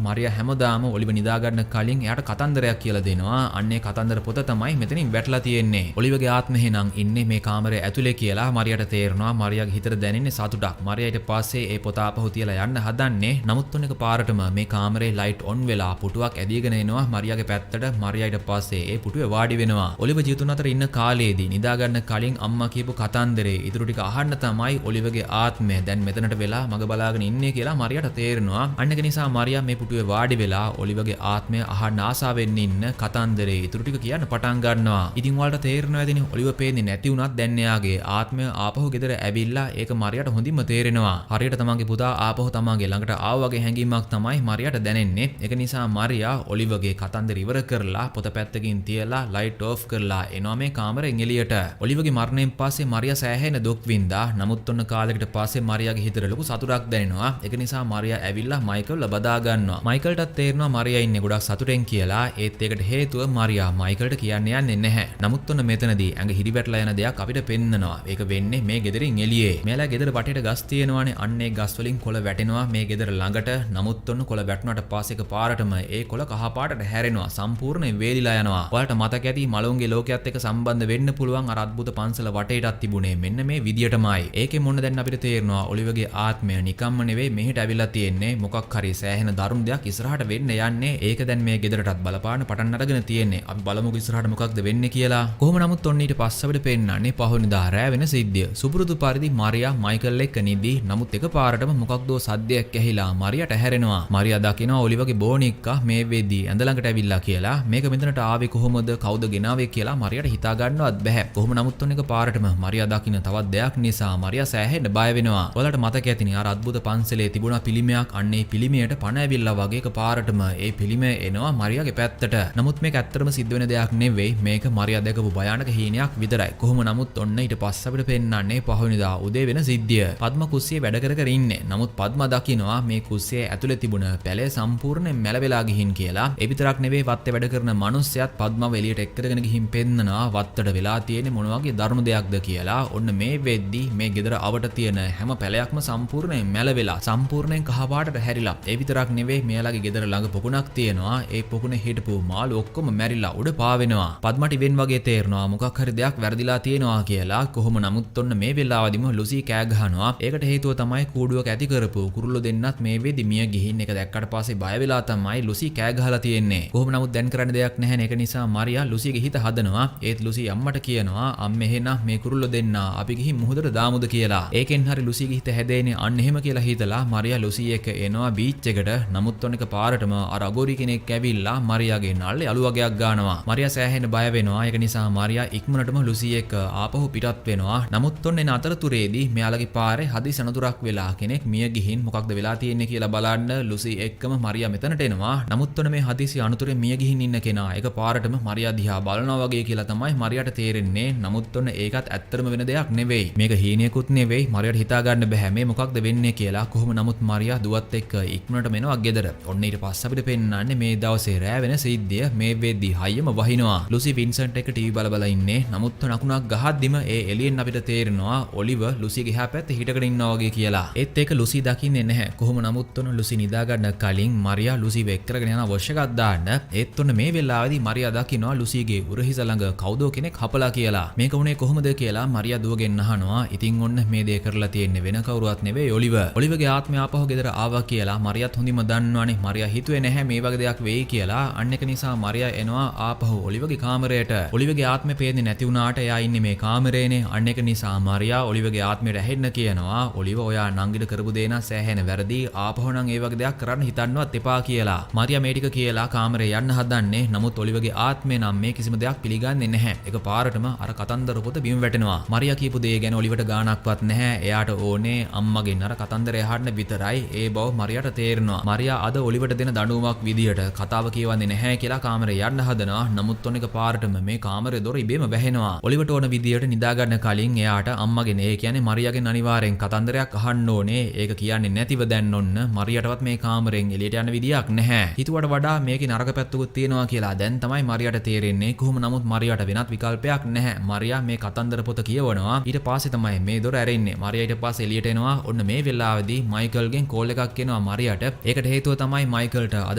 මරියා හැමදාම ඔලිව නිදා ගන්න කලින් එයාට කතන්දරයක් කියලා දෙනවා. අන්නේ කතන්දර පොත තමයි මෙතනින් වැටලා තියෙන්නේ. ඔලිවගේ ආත්මය එහෙනම් ඉන්නේ මේ කාමරය ඇතුලේ කියලා මරියාට තේරෙනවා. මරියාගේ හිතට දැනෙන්නේ සතුටක්. මරියා ඊට පස්සේ ඒ පොත ආපහු තියලා යන්න හදන්නේ. නමුත් ඔන්න එක පාරටම මේ කාමරේ ලයිට් ඔන් වෙලා පුටුවක් ඇදීගෙන එනවා මරියාගේ පැත්තට. මරියා ඊට පස්සේ ඒ පුටුවේ වාඩි වෙනවා. ඔලිව ජීවිතුන අතර ඉන්න කාලයේදී නිදා ගන්න කලින් අම්මා කියපු කතන්දරේ ඉතුරු ටික අහන්න තමයි ඔලිවගේ ආත්මය දැන් මෙතනට වෙලා මග බලාගෙන ඉන්නේ කියලා මරියාට තේරෙනවා. අන්න ඒක නිසා මරියා මේ පුටුවේ වාඩි වෙලා ඔලිවගේ ආත්මය අහන්න ආසාවෙන් ඉන්න කතන්දරේ ඉතුරු ටික කියන්න පටන් ගන්නවා. ඉතින් ඔයාලට තේරෙනවා ඇතිනේ ඔලිව පේන්නේ නැති වුණත් දැන් එයාගේ ආත්මය ආපහු ගෙදර ඇවිල්ලා ඒක මරියාට හොඳින්ම තේරෙනවා. හරියට තමන්ගේ පුතා ආපහු තමන්ගේ ළඟට ආවා වගේ හැඟීමක් තමයි මරියාට දැනෙන්නේ. ඒක නිසා මරියා ඔලිවගේ කතන්දර ඉවර කරලා පොත පැත්තකින් තියලා ලයිට් ඔෆ් කරලා එනවා මේ කාමරෙන් එළියට. ඔලිවගේ මරණයෙන් පස්සේ මරියා සෑහෙන දුක් විඳා. නමුත් ඔන්න කාලයකට පස්සේ මරියාගේ හිතට ලොකු සතුටක් දැනෙනවා. ඒක නිසා මරියා ඇවිල්ලා මයිකල්ව බදා ගන්නවා. මයිකල්ටත් තේරෙනවා මරියා ඉන්නේ ගොඩක් සතුටෙන් කියලා. ඒත් ඒකට හේතුව මරියා මයිකල්ට කියන්න යන්නේ නැහැ. නමුත් ඔන්න මෙතනදී ඇඟ හිරිවැටලා යන දෙයක් අපිට පෙන්නනවා. ඒක වෙන්නේ මේ ගෙදරින් එළියේ. මෙයාලා ගෙදර වටේට ගස් තියෙනවානේ. අන්න ඒ ගස් වලින් කොළ වැටෙනවා මේ ගෙදර ළඟට. නමුත් ඔන්න කොළ වැටුණාට පස්සේ එකපාරටම ඒ කොළ කහ පාටට හැරෙනවා. සම්පූර්ණයෙන් වේලිලා යනවා. ඔයාලට මතක ඇති මලුන්ගේ ලෝකයේත් එක්ක සම්බන්ධ වෙන්න පුළුවන් අර අద్భుත පන්සල වටේටත් තිබුණේ මෙන්න මේ විදියටමයි. ඒකෙන් මොන දැන් අපිට තේරෙනවා ඔලිවගේ ආත්මය නිකම්ම නෙවෙයි මෙහෙට ඇවිල්ලා තියෙන්නේ. මොකක් හරි සෑහෙන දරුණු දෙයක් ඉස්සරහට වෙන්න යන්නේ. ඒක දැන් මේ ගෙදරටත් බලපාන පටන් අරගෙන තියෙන්නේ. අපි බලමුකෝ ඉස්සරහට මොකක්ද වෙන්නේ කියලා. කොහොම නමුත් ඔන්න ඊට පස්සේ අපිට පෙන්නන්නේ පහුවෙනිදා රෑ වෙන සිද්ධිය. සුපුරුදු පරිදි මරියා මයිකල් එක්ක නිදි. නමුත් එකපාරටම මොකක්දෝ සද්දයක් ඇහිලා මරියාට හැරෙනවා. මරියා දකිනවා ඔලිවගේ බෝනික්කා මේ වෙද්දී ඇඳ ළඟට ඇවිල්ලා කියලා. මේක මෙතනට ආවේ කොහොමද කවුද ගෙනාවේ කියලා මරියාට හිතා ගන්නවත් බැහැ. කොහොම නමුත් ඔන්න එකපාරටම මරියා දකින්න තවත් දෙයක් නිසා මරියා සෑහෙන්න බය වෙනවා. ඔයාලට මතක ඇතිනේ අර අద్భుත පන්සලේ තිබුණා පිළිමයක්. අන්න ඒ පිළිමයට පණ ඇවිල්ලා වගේ එකපාරටම ඒ පිළිමය එනවා මරියාගේ පැත්තට. නමුත් මේක ඇත්තටම සිද්ධ වෙන දෙයක් නෙවෙයි. මේක මරියා දැකපු භයානක හීනයක් විතරයි. කොහොම නමුත් ඔන්න ඊට පස්සේ අපිට පෙන්නන්නේ පහුවෙනිදා උදේ වෙන සිද්ධිය. පද්ම කුස්සියේ වැඩ කර කර ඉන්නේ. නමුත් පද්ම දකිනවා මේ කුස්සියේ ඇතුලේ තිබුණ පැලේ සම්පූර්ණයෙන් මැලවිලා ගිහින් කියලා. ඒ විතරක් නෙවෙයි වත්තේ වැඩ කරන මිනිස්සයත් පද්මව එළියට එක්කගෙන ගිහින් පෙන්නනවා වත්තට වෙලා තියෙන්නේ මොන වගේ දරුණු දෙයක්ද කියලා. ඔන්න මේ වෙද්දී මේ ගෙදර අවට තියෙන හැම පැලයක්ම සම්පූර්ණයෙන් මැලවිලා සම්පූර්ණයෙන් කහ පාටට හැරිලා. ඒ විතරක් නෙවෙයි මෙයාලගේ ගෙදර ළඟ පොකුණක් තියෙනවා. ඒ පොකුණේ හිටපු මාළු ඔක්කොම මැරිලා උඩ පාවෙනවා. පද්මට වෙන් වගේ තේරෙනවා මොකක් හරි දෙයක් වැරදිලා තියෙනවා කියලා. කොහොම නමුත් ඔන්න මේ වෙලාවදිම ලුසි කෑ ගහනවා. ඒකට හේතුව තමයි කූඩුවක ඇති කරපු කුරුල්ලෝ දෙන්නත් මේ වෙද්දි මිය ගිහින් එක දැක්කට පස්සේ බය වෙලා තමයි ලුසි කෑ ගහලා තියෙන්නේ. කොහොම නමුත් දැන් කරන්න දෙයක් නැහැ. ඒක නිසා මරියා ලුසිගේ හිත හදනවා. ඒත් ලුසි අම්මට කියනවා අම්මේ එහෙනම් මේ කුරුල්ලෝ දෙන්න අපි ගිහින් මුහුදට දාමුද කියලා. ඒකෙන් හරි ලුසිගේ හිත හැදෙන්නේ අන්න එහෙම කියලා හිතලා මරියා ලුසි එක්ක එනවා බීච් එකට. නමුත් ඔන්න එක පාරටම අර අගෝරි කෙනෙක් ඇවිල්ලා මරියාගේ නල්ලේ අලු වගේක් ගන්නවා. මරියා සෑහෙන බය වෙනවා. ඒක නිසා මරියා ඉක්මනටම ලුසි එක්ක ආපහු පිටත් වෙනවා. නමුත් ඔන්න එන අතරතුරේදී මෙයාලගේ පාරේ හදිසි අනතුරක් වෙලා කෙනෙක් මිය ගිහින් මොකක්ද වෙලා තියෙන්නේ කියලා බලන්න ලුසි එක්කම මරියා මෙතනට එනවා. නමුත් ඔන්න මේ හදිසි අනතුරේ මිය ගිහින් ඉන්න කෙනා එක පාරටම මරියා දිහා බලනවා වගේ කියලා තමයි මරියාට තේරෙන්නේ. නමුත් ඔන්න ඒකත් ඇත්තටම වෙන දෙයක් නෙවෙයි. නෙවෙයි. මේක හීනයකුත් නෙවෙයි. මරියාට හිතා ගන්න බෑ මේ මොකක්ද වෙන්නේ කියලා. කොහොම නමුත් මරියා දුවත් එක්ක ඉක්මනට මෙනවා ගෙදර. ඔන්න ඊට පස්සේ අපිට පෙන්නන්නේ මේ දවසේ රෑ වෙන සිද්ධිය. මේ වෙද්දි හයියම වහිනවා. ලුසි වින්සන්ට් එක ටීවී බල බල ඉන්නේ. නමුත් නකුණක් ගහද්දිම ඒ එළියෙන් අපිට තේරෙනවා ඔලිවර් ලුසිගේ එහා පැත්තේ හිටගෙන ඉන්නවා වගේ කියලා. ඒත් ඒක ලුසි දකින්නේ නැහැ. කොහොම නමුත් ඔන්න ලුසි නිදා ගන්න කලින් මරියා ලුසිව එක් කරගෙන යන වොෂ් එකක් දාන්න. ඒත් ඔන්න මේ වෙලාවේදී මරියා දකින්නවා ලුසිගේ උරහිස ළඟ කවුදෝ කෙනෙක් හපලා කියලා. මේක උනේ කොහොමද කියලා මරියා දුවගෙන අහනවා. ඉතින් ඔන්න මේ දේ කරලා තියෙන්නේ වෙන කවුරුවත් නෙවෙයි ඔලිවර්. ඔලිවර්ගේ ආත්මය ආපහු ගෙදර ආවා කියලා මරියාත් හොඳින්ම දන්නවනේ. මරියා හිතුවේ නැහැ මේ වගේ දෙයක් වෙයි කියලා. අන්න ඒක නිසා මරියා එනවා ආපහු ඔලිවර්ගේ කාමරයට. ඔලිවර්ගේ ආත්මය පේන්නේ නැති වුණාට එයා ඉන්නේ මේ කාමරේනේ. අන්න ඒක නිසා මරියා ඔලිවර්ගේ ආත්මයට ඇහෙන්න කියනවා. ඔලිවර් ඔයා නංගිට කරපු දේ නම් සෑහෙන වැරදි. ආපහු නම් ඒ වගේ දෙයක් කරන්න හිතන්නවත් එපා කියලා. මරියා මේ ටික කියලා කාමරේ යන්න හදන්නේ. නමුත් ඔලිවර්ගේ ආත්මය නම් මේ කිසිම දෙයක් පිළිගන්නේ නැහැ. ඒක පාරටම අර කතන්දර පොත බිම වැටෙනවා. මරියා කියපු දේ ගැන ඔලිවර්ට ගාණක්වත් නැහැ. එයාට ඕනේ අම්මගෙන් අර කතන්දරය අහන්න විතරයි. ඒ බව මරියාට තේරෙනවා. මරියා අද ඔලිවර්ට දෙන දඬුවමක් විදියට කතාව කියවන්නේ නැහැ කියලා කාමරේ යන්න හදනවා. නමුත් ඔන්න එක පාරටම මේ කාමරේ දොර ඉබේම වැහෙනවා. ඔලිවර්ට ඕන විදියට නිදා ගන්න කලින් එයාට අම්මගෙන් ඒ කියන්නේ මරියාගෙන් අනිවාර්යෙන් කතන්දරයක් අහන්න ඕනේ. ඒක කියන්නේ නැතිව දැන් ඔන්න මරියාටවත් මේ කාමරෙන් එළියට යන්න විදියක් නැහැ. හිතුවට වඩා මේකේ නරක පැත්තකුත් තියෙනවා කියලා දැන් තමයි මරියාට තේරෙන්නේ. කොහොම නමුත් මරියාට වෙනත් විකල්පයක් නැහැ. මරියා මේ කතන්දර පොත කියවනවා. ඊට පස්සේ තමයි මේ දොර ඇරෙන්නේ. මරියා ඊට පස්සේ එළියට එනවා. ඔන්න මේ වෙලාවේදී මයිකල්ගෙන් කෝල් එකක් එනවා මරියාට. ඒකට හේතුව තමයි මයිකල්ට අද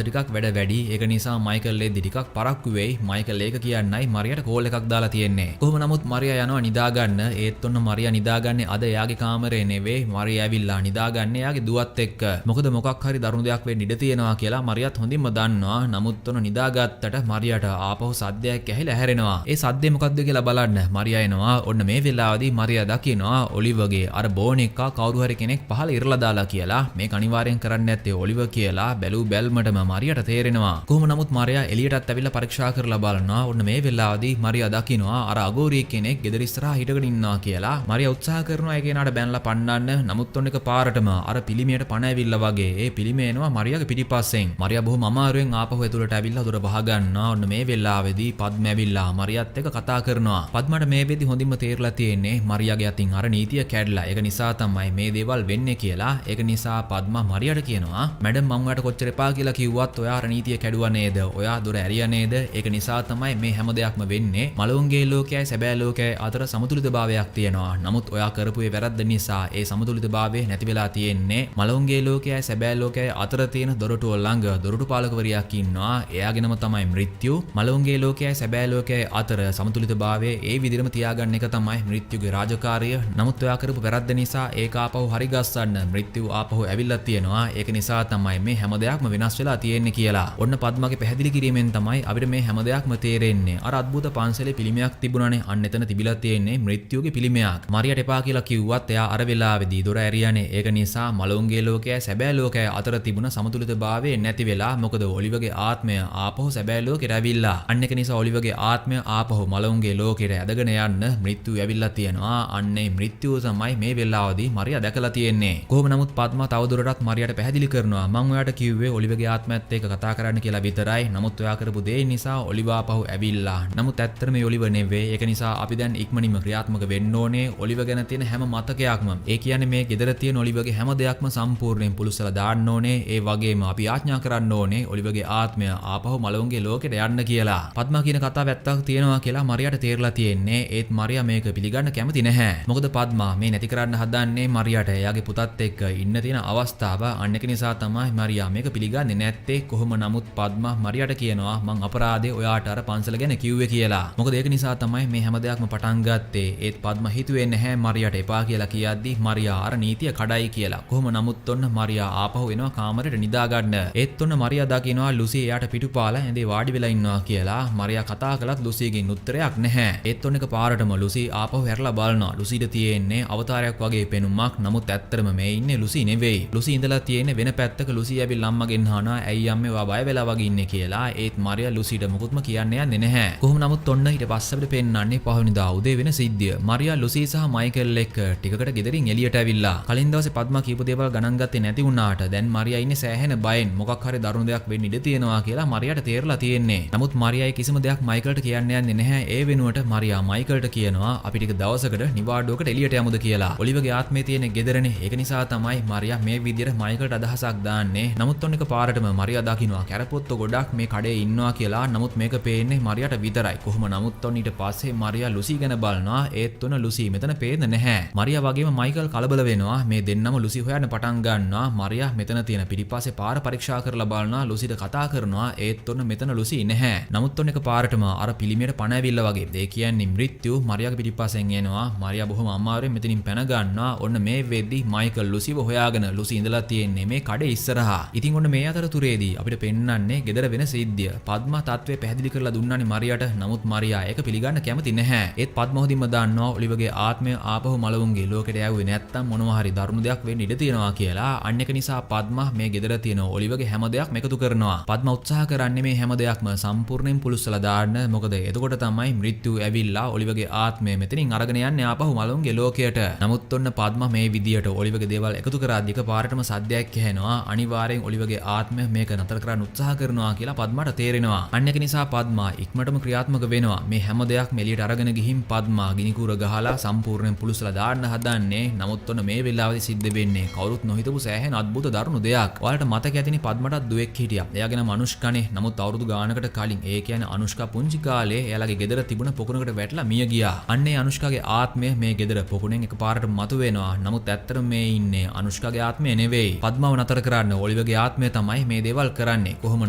ටිකක් වැඩ වැඩි. ඒක නිසා මයිකල් එද්දි ටිකක් පරක්කු වෙයි. මයිකල් ඒක කියන්නයි මරියාට කෝල් එකක් දාලා තියෙන්නේ. කොහොම නමුත් මරියා යනවා නිදාගන්න. ඒත් ඔන්න මරියා නිදාගන්නේ අද එයාගේ කාමරේ නෙවෙයි. මරියා ඇවිල්ලා නිදාගන්නේ එයාගේ දුවත් එක්ක. මොකද මොකක් හරි දරුණු දෙයක් වෙන්න ඉඩ තියෙනවා කියලා මරියාත් හොඳින්ම දන්නවා. නමුත් ඔන්න නිදාගත්තට මරියාට ආපහු සද්දයක් ඇහිලා හැරෙනවා. ඒ සද්දේ මොකක්ද කියලා බලන්න මරියා එනවා. ඔන්න මේ වෙලාවේදී මරියා දකිනවා ඔලිවර්ගේ අර බෝන් එක කවුරු හරි කෙනෙක් පහල ඉරලා දාලා කියලා. මේක අනිවාර්යෙන් කරන්න නැත්තේ ඔලිවර් කියලා බැලූ බැල්මටම මරියාට තේරෙනවා. කොහොම නමුත් මරියා එළියටත් ඇවිල්ලා පරීක්ෂා කරලා බලනවා. ඔන්න මේ වෙලාවේදී මරියා දකිනවා අර අගෝරිය කෙනෙක් ගෙදර ඉස්සරහා හිටගෙන ඉන්නවා කියලා. මරියා උත්සාහ කරනවා ඒ කෙනාට බැනලා පන්නන්න. නමුත් ඔන්න එක පාරටම අර පිළිමයට පණ ඇවිල්ලා වගේ ඒ පිළිමේ එනවා මරියාගේ පිටිපස්සෙන්. මරියා බොහොම අමාරුවෙන් ආපහු ඇතුළට ඇවිල්ලා දොර වහගන්නවා. ඔන්න මේ වෙලාවේදී පද්ම ඇවිල්ලා මරියාත් එක්ක කතා කරනවා. පද්මට මේ වෙද්දි හොඳින්ම තේරලා තියෙන්නේ මරියාගේ අතින් අර නීතිය කැඩලා. ඒක නිසා තමයි මේ දේවල් වෙන්නේ කියලා. ඒක නිසා පද්මා මරියාට කියනවා මැඩම් මම ඔයාලට කොච්චර එපා කියලා කිව්වත් ඔයා අර නීතිය කැඩුවා නේද? ඔයා දොර ඇරියා නේද? ඒක නිසා තමයි මේ හැම දෙයක්ම වෙන්නේ. මලවුන්ගේ ලෝකයයි සැබෑ ලෝකයයි අතර සමතුලිතභාවයක් තියෙනවා. නමුත් ඔයා කරපු ඒ වැරද්ද නිසා ඒ සමතුලිතභාවය නැති වෙලා තියෙන්නේ. මලවුන්ගේ ලෝකයයි සැබෑ ලෝකයයි අතර තියෙන දොරටුව ළඟ දොරටු පාලකවරියක් ඉන්නවා. එයාගෙනම තමයි මෘත්‍යු. මලවුන්ගේ ලෝකයයි සැබෑ ලෝකයයි අතර සමතුලිතභාවය ඒ විදිහටම තියාගන්න එක තමයි මෘත්‍යුගේ රාජකාරිය. නමුත් ඔයා කරපු වැරද්ද නිසා ඒක ආපහු හරි ගස්සන්න මෘත්‍යු ආපහු ඇවිල්ලා තියෙනවා. ඒක නිසා තමයි මේ හැම දෙයක්ම වෙනස් වෙලා තියෙන්නේ කියලා. ඔන්න පද්මගේ පැහැදිලි කිරීමෙන් තමයි අපිට මේ හැම දෙයක්ම තේරෙන්නේ. අර අద్భుත පන්සලේ පිළිමයක් තිබුණානේ. අන්න එතන තිබිලා තියෙන්නේ මෘත්‍යුගේ පිළිමයක්. මරියාට එපා කියලා කිව්වත් එයා අර වෙලාවේදී දොර ඇරියානේ. ඒක නිසා මලවුන්ගේ ලෝකයයි සැබෑ ලෝකයයි අතර තිබුණ සමතුලිතභාවය නැති වෙලා. මොකද ඔලිවර්ගේ ආත්මය ආපහු සැබෑ ලෝකෙට ඇවිල්ලා. අන්න ඒක නිසා ඔලිවර්ගේ ආත්මය ආපහු මලවුන්ගේ ලෝකෙට ඇදගෙන යන්න මෘත්‍යු ඇවිල්ලා තියෙනවා. අන්නේ මෘත්‍යුව තමයි මේ වෙලාවේදී මරියා දැකලා තියෙන්නේ. කොහොම නමුත් පද්මා තවදුරටත් මරියාට පැහැදිලි කරනවා මම ඔයාට කිව්වේ ඔලිවර්ගේ ආත්මයත් එක්ක කතා කරන්න කියලා විතරයි. නමුත් ඔයා කරපු දේ නිසා ඔලිවර් ආපහු ඇවිල්ලා. නමුත් ඇත්තටම මේ ඔලිවර් නෙවෙයි. ඒක නිසා අපි දැන් ඉක්මනින්ම ක්‍රියාත්මක වෙන්න ඕනේ. ඔලිවර් ගැන තියෙන හැම මතකයක්ම. ඒ කියන්නේ මේ ගෙදර තියෙන ඔලිවර්ගේ හැම දෙයක්ම සම්පූර්ණයෙන් පුලුස්සලා දාන්න ඕනේ. ඒ වගේම අපි ආඥා කරන්න ඕනේ ඔලිවර්ගේ ආත්මය ආපහු මලවුන්ගේ ලෝකෙට යන්න කියලා. පද්මා කියන කතාව ඇත්තක් තියෙනවා කියලා මරියාට තේරලා තියෙන්නේ. ඒත් මරියා මේක පිළිගන්න කැමති නැහැ. මොකද පද්මා මේ නැති කරන්න හදන්නේ මරියාට එයාගේ පුතත් එක්ක ඉන්න තියෙන අවස්ථාව. අන්න ඒක නිසා තමයි මරියා මේක පිළිගන්නේ නැත්තේ. කොහොම නමුත් පද්මා මරියාට කියනවා මං අපරාධේ ඔයාට අර පන්සල ගැන කිව්වේ කියලා. මොකද ඒක නිසා තමයි මේ හැම දෙයක්ම පටන් ගත්තේ. ඒත් පද්මා හිතුවේ නැහැ මරියාට එපා කියලා කියද්දි මරියා අර නීතිය කඩයි කියලා. කොහොම නමුත් ඔන්න මරියා ආපහු එනවා කාමරේට නිදා ගන්න. ඒත් ඔන්න මරියා දකිනවා ලුසි එයාට පිටුපාලා ඇඳේ වාඩි වෙලා ඉන්නවා කියලා. මරියා කතා කළත් ලුසිගෙන් උත්තරයක් නැහැ. ඒත් ඔන්න එක පාරටම ලුසි ආපහු හැරලා බලනවා. ලුසිට තියෙන්නේ අවතාරයක් වගේ පෙනුමක්. නමුත් ඇත්තටම මේ ඉන්නේ ලුසි නෙවෙයි. ලුසි ඉඳලා තියෙන්නේ වෙන පැත්තක. ලුසි ඇවිල්ලා අම්මගෙන් අහනවා ඇයි අම්මේ ඔයා බය වෙලා වගේ ඉන්නේ කියලා. ඒත් මරියා ලුසිට මුකුත්ම කියන්න යන්නේ නැහැ. කොහොම නමුත් ඔන්න ඊට පස්සේ අපිට පෙන්නන්නේ පහවෙනිදා උදේ වෙන සිද්ධිය. මරියා ලුසි සහ මයිකල් එක්ක ටිකකට ගෙදරින් එළියට ඇවිල්ලා. කලින් දවසේ පද්මා කියපු දේවල් ගණන් ගත්තේ නැති වුණාට දැන් මරියා ඉන්නේ සෑහෙන බයෙන්. මොකක් හරි දරුණු දෙයක් වෙන්න ඉඩ තියෙනවා කියලා මරියාට තේරලා තියෙන්නේ. නමුත් මරියායි කිසිම දෙයක් මයිකල්ට කියන්න යන්නේ නැහැ. ඒ වෙනුවට මරියා මයිකල්ට කියනවා අපි ටික දවසකට නිවාඩුවකට එළියට යමුද කියලා. ඔලිවගේ ආත්මේ තියෙන ගෙදරනේ. ඒක නිසා තමයි මරියා මේ විදියට මයිකල්ට අදහසක් දාන්නේ. නමුත් ඔන්න එක පාරටම මරියා දකින්නවා කැරපොත්තෝ ගොඩක් මේ කඩේ ඉන්නවා කියලා. නමුත් මේක පේන්නේ මරියාට විතරයි. කොහොම නමුත් ඔන්න ඊට පස්සේ මරියා ලුසි ගැන බලනවා. ඒත් ඔන්න ලුසි මෙතන පේන්නේ නැහැ. මරියා වගේම මයිකල් කලබල වෙනවා. මේ දෙන්නම ලුසි හොයන්න පටන් ගන්නවා. මරියා මෙතන තියෙන පිටිපස්සේ පාර පරීක්ෂා කරලා බලනවා. ලුසිට කතා කරනවා. ඒත් ඔන්න මෙතන ලුසි නැහැ. නමුත් ඔන්න එක පාරටම අර පිළිමයට පණ ඇවිල්ලා වගේ. ඒ කියන්නේ මෘත්‍යු මරියාගේ පිටිපස්සෙන් එනවා. මරියා බොහොම අමාරුවෙන් මෙතනින් පැන ගන්නවා. ඔන්න මේ වෙද්දි මයිකල් ලුසිව හොයාගෙන ලුසි ඉඳලා තියෙන්නේ මේ කඩේ ඉස්සරහා. ඉතින් ඔන්න මේ අතරතුරේදී අපිට පෙන්වන්නේ ගෙදර වෙන සිද්ධිය. පද්මා තත්ත්වය පැහැදිලි කරලා දුන්නානේ මරියාට. නමුත් මරියා ඒක පිළිගන්න කැමති නැහැ. ඒත් පද්මා හොඳින්ම දන්නවා ඔලිවගේ ආත්මය ආපහු මලවුන්ගේ ලෝකෙට යවුවේ නැත්තම් මොනවා හරි දරුණු දෙයක් වෙන්න ඉඩ තියෙනවා කියලා. අන්න ඒක නිසා පද්මා මේ ගෙදර තියෙන ඔලිවගේ හැම දෙයක්ම එකතු කරනවා. පද්මා උත්සාහ කරන්නේ මේ හැම දෙයක්ම සම්පූර්ණයෙන් පුලුස්සලා දාන්න. මොකද එතකොට තමයි මෘත්‍යු ඇවිල්ලා ඔලිවගේ ආත්මය මෙතනින් අරගෙන යන්නේ ආපහු මලවුන්ගේ ලෝකයට. නමුත් ඔන්න පද්මා මේ විදියට ඔලිවගේ දේවල් එකතු කරාදී එකපාරටම සද්දයක් ඇහෙනවා. අනිවාර්යෙන් ඔලිවගේ ආත්මය මේක නතර කරන්න උත්සාහ කරනවා කියලා පද්මාට තේරෙනවා. අන්න ඒක නිසා පද්මා ඉක්මනටම ක්‍රියාත්මක වෙනවා. මේ හැම දෙයක්ම එළියට අරගෙන ගිහින් පද්මා ගිනිකූර ගහලා සම්පූර්ණයෙන් පුලුස්සලා දාන්න හදන්නේ. නමුත් ඔන්න මේ වෙලාවේදී සිද්ධ වෙන්නේ කවුරුත් නොහිතපු සෑහෙන අద్భుත දරුණු දෙයක්. ඔයාලට මතක ඇතිනේ පද්මටත් දුවෙක් හිටියා. එයාගෙන අනුෂ්කානේ. නමුත් අවුරුදු ගානකට කලින් ඒ කියන්නේ අනුෂ්කා පුංචි කාලේ එයාලගේ ගෙදර තිබුණ පොකුණකට වැටලා මිය ගියා. අන්න ඒ අනුෂ්කාගේ ආත්මය මේ ගෙදර පොකුණෙන් එකපාරට මතුවෙනවා. නමුත් ඇත්තටම මේ ඉන්නේ අනුෂ්කාගේ ආත්මය නෙවෙයි. පද්මාව නතර කරන්න ඔලිවගේ ආත්මය තමයි මේ දේවල් කරන්නේ. කොහොම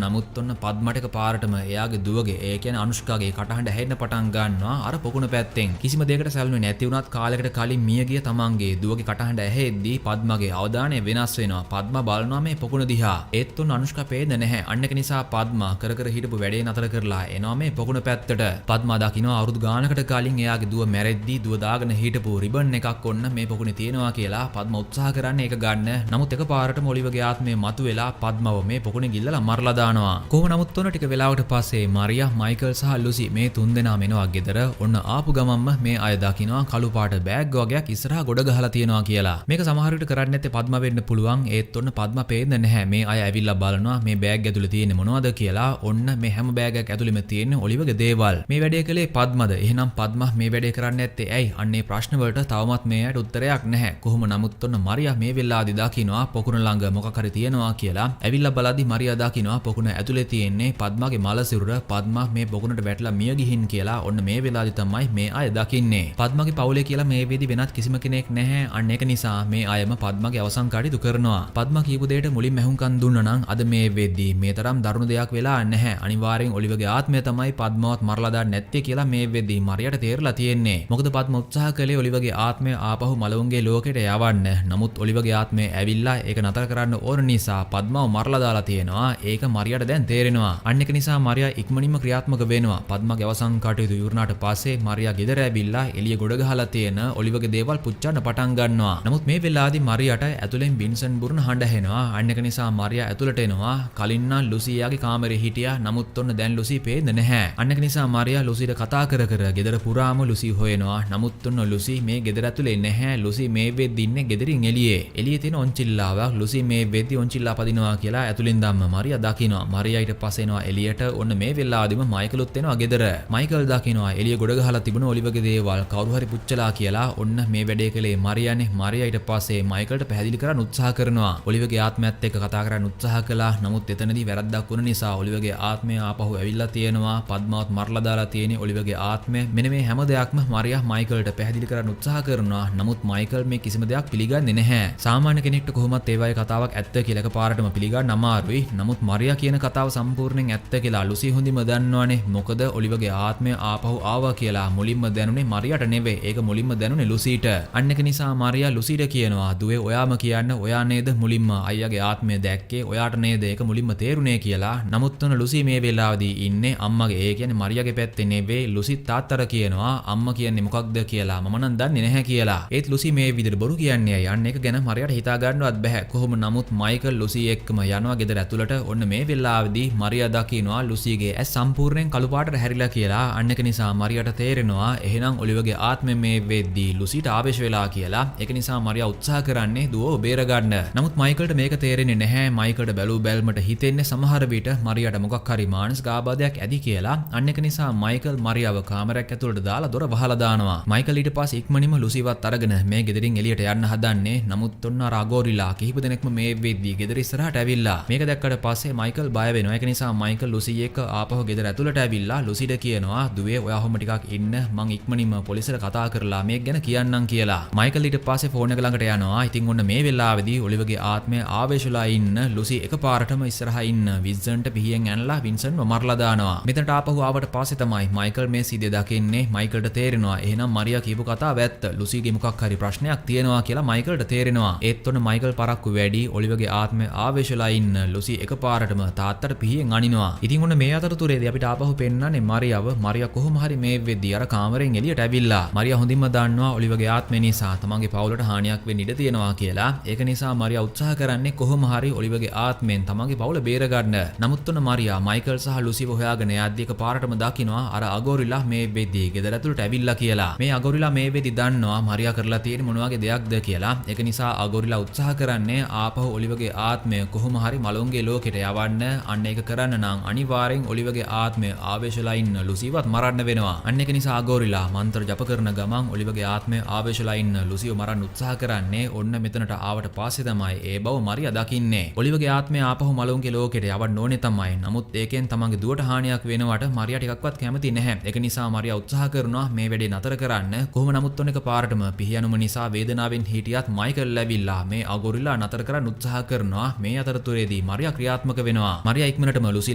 නමුත් ඔන්න පද්මට එකපාරටම එයාගේ දුවගේ ඒ කියන්නේ අනුෂ්කාගේ කටහඬ ඇහෙන්න පටන් ගන්නවා අර පොකුණ පැත්තෙන්. කිසිම දෙයකට සැලුනේ නැති වුණත් කාලයකට කලින් මිය ගිය තමන්ගේ දුවගේ කටහඬ ඇහෙද්දී පද්මගේ අවධානය වෙනස් වෙනවා. පද්මා බලනවා මේ පොකුණ දිහා. ඒත් ඔන්න අනුෂ්කා පේන්නේ නැහැ. අන්න ඒක නිසා පද්මා කර කර හිටපු වැඩේ නතර කරලා එනවා මේ පොකුණ පැත්තට. පද්මා දකින්නවා අවුරුදු ගානකට කලින් එයාගේ දුව මැරෙද්දී දුව දාගෙන හිටපු රිබන් එකක් ඔන්න මේ පොකුණේ තියෙනවා කියලා පද්මා උත්සාහ කරන්නේ ඒක ගන්න. නමුත් එකපාරටම ඔලිවගේ ආත්මය මතුවෙලා පද්මව මේ පොකුණේ ගිල්ලලා මරලා දානවා. කොහොම නමුත් ඔන්න ටික වෙලාවකට පස්සේ මරියා මයිකල් සහ ලුසි මේ තුන්දෙනාම එනවා ගෙදර. ඔන්න ආපු ගමන්ම මේ අය දකින්නවා කළු පාට බෑග් වගේක් ඉස්සරහා ගොඩ ගහලා තියෙනවා කියලා. මේක සමහර විට කරන්නේ නැත්තේ පද්මා වෙන්න පුළුවන්. ඒත් ඔන්න පද්මා පේන්නේ නැහැ. මේ අය ඇවිල්ලා බලනවා මේ බෑග් ඇතුලේ තියෙන්නේ මොනවද කියලා. ඔන්න මේ හැම බෑගයක් ඇතුලේම තියෙන්නේ ඔලිවගේ දේවල්. මේ වැඩේ කළේ පද්මද? එහෙනම් පද්මා මේ වැඩේ කරන්නේ නැත්තේ ඇයි? අන්නේ ප්‍රශ්න වලට තවමත් මේ අයට උත්තරයක් නැහැ. කොහොම නමුත් ඔන්න මරියා මේ වෙලාවේදී දකින්නවා පොකුණ ළඟ මොකක් හරි තියෙනවා කියලා. ඇවිල්ලා බලද්දි මරියා දකින්නවා පොකුණ ඇතුලේ තියෙන්නේ පද්මාගේ මල සිරුර. පද්මා මේ පොකුණට වැටලා මිය ගිහින් කියලා. ඔන්න මේ වෙලාවේදී තමයි මේ අය දකින්නේ. පද්මාගේ පවුලේ කියලා මේ වෙදී වෙනත් කිසිම කෙනෙක් නැහැ. අන්න ඒක නිසා මේ අයම පද්මාගේ අවසන් කටයුතු කරනවා. පද්මා කියපු දෙයට මුලින් මැහුම්කන් දුන්නා නම් අද මේ වෙද්දී මේ තරම් දරුණු දෙයක් වෙලා නැහැ. අනිවාර්යෙන් ඔලිවගේ ආත්මය තමයි පද්මාවත් මරලා දාන්න නැත්තේ කියලා මේ වෙද්දී මරියට තේරලා තියෙන්නේ. මොකද පද්මා උත්සාහ කළේ ඔලිවගේ ආත්මය ආපහු මලවුන්ගේ ලෝකෙට යවන්න. නමුත් ඔලිවගේ ආත්මය ඇවිල්ලා ඒක නතර කරන්න ඕන නිසා පද්මාව මරලා දාලා තියෙනවා. ඒක මරියට දැන් තේරෙනවා. අන්න ඒක නිසා මරියා ඉක්මනින්ම ක්‍රියාත්මක වෙනවා. පද්මාගේ අවසන් කටයුතු ඉවරනාට පස්සේ මරියා ගෙදර ඇවිල්ලා එළිය ගොඩ ගහලා තියෙන ඔලිවගේ දේවල් පුච්චන්න පටන් ගන්නවා. නමුත් මේ වෙලාවේදී මරියට ඇතුලෙන් වින්සන් බුරුන හඬ ඇහෙනවා. අන්න ඒක නිසා මරියා ඇතුළට එනවා. කලින් නම් ලුසි යාගේ කාමරේ හිටියා. නමුත් ඔන්න දැන් ලුසි පේන්නේ නැහැ. අන්න ඒක නිසා මරියා ලුසිට කතා කර කර ගෙදර පුරාම ලුසි හොයනවා. නමුත් ඔන්න ලුසි මේ ගෙදර ඇතුලේ නැහැ. ලුසි මේ වෙද්දි ඉන්නේ ගෙදරින් එළියේ. එළියේ තියෙන ඔන්චිල්ලාවක් ලුසි මේ වෙද්දි ඔන්චිල්ලා පදිනවා කියලා ඇතුලෙන් ධම්ම මරියා දකිනවා. මරියා ඊට පස්සේ එනවා එළියට. ඔන්න මේ වෙලාවේදීම මයිකලුත් එනවා ගෙදර. මයිකල් දකිනවා එළිය ගොඩ ගහලා තිබුණ ඔලිවගේ දේවල් කවුරු හරි පුච්චලා කියලා. ඔන්න මේ වැඩේ කළේ මරියානේ. මරියා ඊට පස්සේ මයිකල්ට පැහැදිලි කරන්න උත්සාහ කරනවා. ඔලිවගේ ආත්මයත් එක්ක කතා කරන්න උත්සාහ කළා. නමුත් එතනදී වැරද්දක් වුණ නිසා ඔලිවගේ ආත්මය ආපහු ඇවිල්ලා තියෙනවා. පද්මාවත් මරලා දාලා තියෙන්නේ ඔලිවගේ ආත්මය. මෙන්න මේ හැම දෙයක්ම මරියා මයිකල්ට පැහැදිලි කරන්න උත්සාහ කරනවා. නමුත් මයිකල් මේ කිසිම දෙයක් පිළිගන්නේ නැහැ. සාමාන්‍ය කෙනෙක්ට කොහොමත් ඒ වගේ කතාවක් ඇත්ත කියලා එකපාරටම පිළිගන්න අමාරුයි. නමුත් මරියා කියන කතාව සම්පූර්ණයෙන් ඇත්ත කියලා ලුසි හොඳින්ම දන්නවනේ. මොකද ඔලිවගේ ආත්මය ආපහු ආවා කියලා මුලින්ම දැනුනේ මරියාට නෙවෙයි. ඒක මුලින්ම දැනුනේ ලුසිට. අන්න ඒක නිසා මරියා ලුසිට කියනවා දුවේ ඔයාම කියන්න. ඔයා නේද මුලින්ම අයියාගේ ආත්මය දැක්කේ. ඔයාට නේද ඒක මුලින්ම තේරුනේ කියලා. නමුත් ඔන්න ලුසි මේ වෙලාවේදී ඉන්නේ අම්මගේ ඒ කියන්නේ මරියාගේ පැත්තේ නෙවෙයි. ලුසි තාත්තට කියනවා අම්මා කියන්නේ මොකක්ද කියලා මම නම් දන්නේ නැහැ කියලා. ඒත් ලුසි මේ විදිහට බොරු කියන්නේ අය. අන්න ඒක ගැන මරියාට හිතා ගන්නවත් බෑ. කොහොම නමුත් මයිකල් ලුසි එක්කම යනවා ගෙදර ඇතුළට. ඔන්න මේ වෙලාවේදී මරියා දකිනවා ලුසිගේ ඇස් සම්පූර්ණයෙන් කළු පාටට හැරිලා කියලා. අන්න ඒක නිසා මරියාට තේරෙනවා එහෙනම් ඔලිවගේ ආත්මය මේ වෙද්දී ලුසිට ආවේශ වෙලා කියලා. ඒක නිසා මරියා උත්සාහ කරන්නේ දුවව බේර ගන්න. නමුත් මයිකල්ට මේක තේරෙන්නේ නැහැ. මයිකල්ට බැලූ බැල්මට හිතෙන්නේ සමහර විට මරියාට මොකක් හරි මානසික ආබාධයක් ඇති කියලා. අන්න ඒක නිසා මයිකල් මරියාව කාමරයක් ඇතුළට දාලා දොර වහලා දානවා. මයිකල් මයිකල් ඊට පස්සේ ඉක්මනින්ම ලුසිවත් අරගෙන මේ ගෙදරින් එළියට යන්න හදන්නේ. නමුත් ඔන්න අර අගෝරිලා කිහිප දෙනෙක්ම මේ වෙද්දී ගෙදර ඉස්සරහට ඇවිල්ලා මේක දැක්කට පස්සේ මයිකල් බය වෙනවා. ඒක නිසා මයිකල් ලුසි එක්ක ආපහු ගෙදර ඇතුළට ඇවිල්ලා ලුසිට කියනවා දුවේ ඔයා ඔහොම ටිකක් ඉන්න මං ඉක්මනින්ම පොලිසියට කතා කරලා මේක ගැන කියන්නම් කියලා. මයිකල් ඊට පස්සේ ෆෝන් එක ළඟට යනවා. ඉතින් ඔන්න මේ වෙලාවේදී ඔලිවගේ ආත්මය ආවේශලා ඉන්න ලුසි එකපාරටම ඉස්සරහා ඉන්න වින්සන්ට පිහියෙන් ඇනලා වින්සන්ව මරලා දානවා. මෙතනට ආපහු ආවට පස්සේ තමයි මයිකල් මේ සිද්ධිය දකින්නේ. මයිකල්ට තේරෙනවා එහෙනම් මරියා කියපු කතාව ඇත්ත. ලුසිගේ මොකක් හරි ප්‍රශ්නයක් තියෙනවා කියලා මයිකල්ට තේරෙනවා. ඒත් ඔන්න මයිකල් පරක්කු වැඩි ඔලිවගේ ආත්මය ආවේශලා ඉන්න ලුසි එකපාරටම තාත්තට පිහියෙන් අනිනවා. ඉතින් ඔන්න මේ අතරතුරේදී අපිට ආපහු පෙන්නන්නේ මරියා කොහොම හරි මේ වෙද්දී අර කාමරෙන් එළියට ඇවිල්ලා මරියා හොඳින්ම දන්නවා ඔලිවගේ ආත්මය නිසා තමන්ගේ පවුලට හානියක් වෙන්න ඉඩ තියෙනවා කියලා. ඒක නිසා මරියා උත්සාහ කරන්නේ කොහොම හරි ඔලිවගේ ආත්මෙන් තමන්ගේ පවුල බේරගන්න. නමුත් ඔන්න මරියා මයිකල් සහ ලුසිව හොයාගෙන යද්දී එකපාරටම දකිනවා අර අගෝරිලා මේ වෙද්දී ගෙදර ඇතුළට ඇවිල්ලා කියලා. මේ අගෝරිලා මේ වෙද්දී දන්නවා මරියා කරලා තියෙන මොන වගේ දෙයක්ද කියලා. ඒක නිසා අගෝරිලා උත්සාහ කරන්නේ ආපහු ඔලිවගේ ආත්මය කොහොම හරි මලුන්ගේ ලෝකෙට යවන්න. අන්න ඒක කරන්න නම් අනිවාර්යෙන් ඔලිවගේ ආත්මය ආවේශලා ඉන්න ලුසිවත් මරන්න වෙනවා. අන්න ඒක නිසා අගෝරිලා මන්ත්‍ර ජප කරන ගමන් ඔලිවගේ ආත්මය ආවේශලා ඉන්න ලුසිව මරන්න උත්සාහ කරන්නේ. ඔන්න මෙතනට ආවට පස්සේ තමයි ඒ බව මරියා දකින්නේ. ඔලිවගේ ආත්මය ආපහු මලුන්ගේ ලෝකෙට යවන්න ඕනේ තමයි. නමුත් ඒකෙන් තමන්ගේ දුවට හානියක් වෙනවට මරියා ටිකක්වත් කැමති නැහැ. ඒක නිසා මරියා උත්සාහ කරනවා මේ වැඩේ නතර කරන්න. කොහොම නමුත් ඔන්න එකපාරටම පිහියනුම නිසා වේදනාවෙන් හිටියත් මයිකල් ලැබිලා මේ අගෝරිලා නතර කරන්න උත්සාහ කරනවා. මේ අතරතුරේදී මරියා ක්‍රියාත්මක වෙනවා. මරියා ඉක්මනටම ලුසි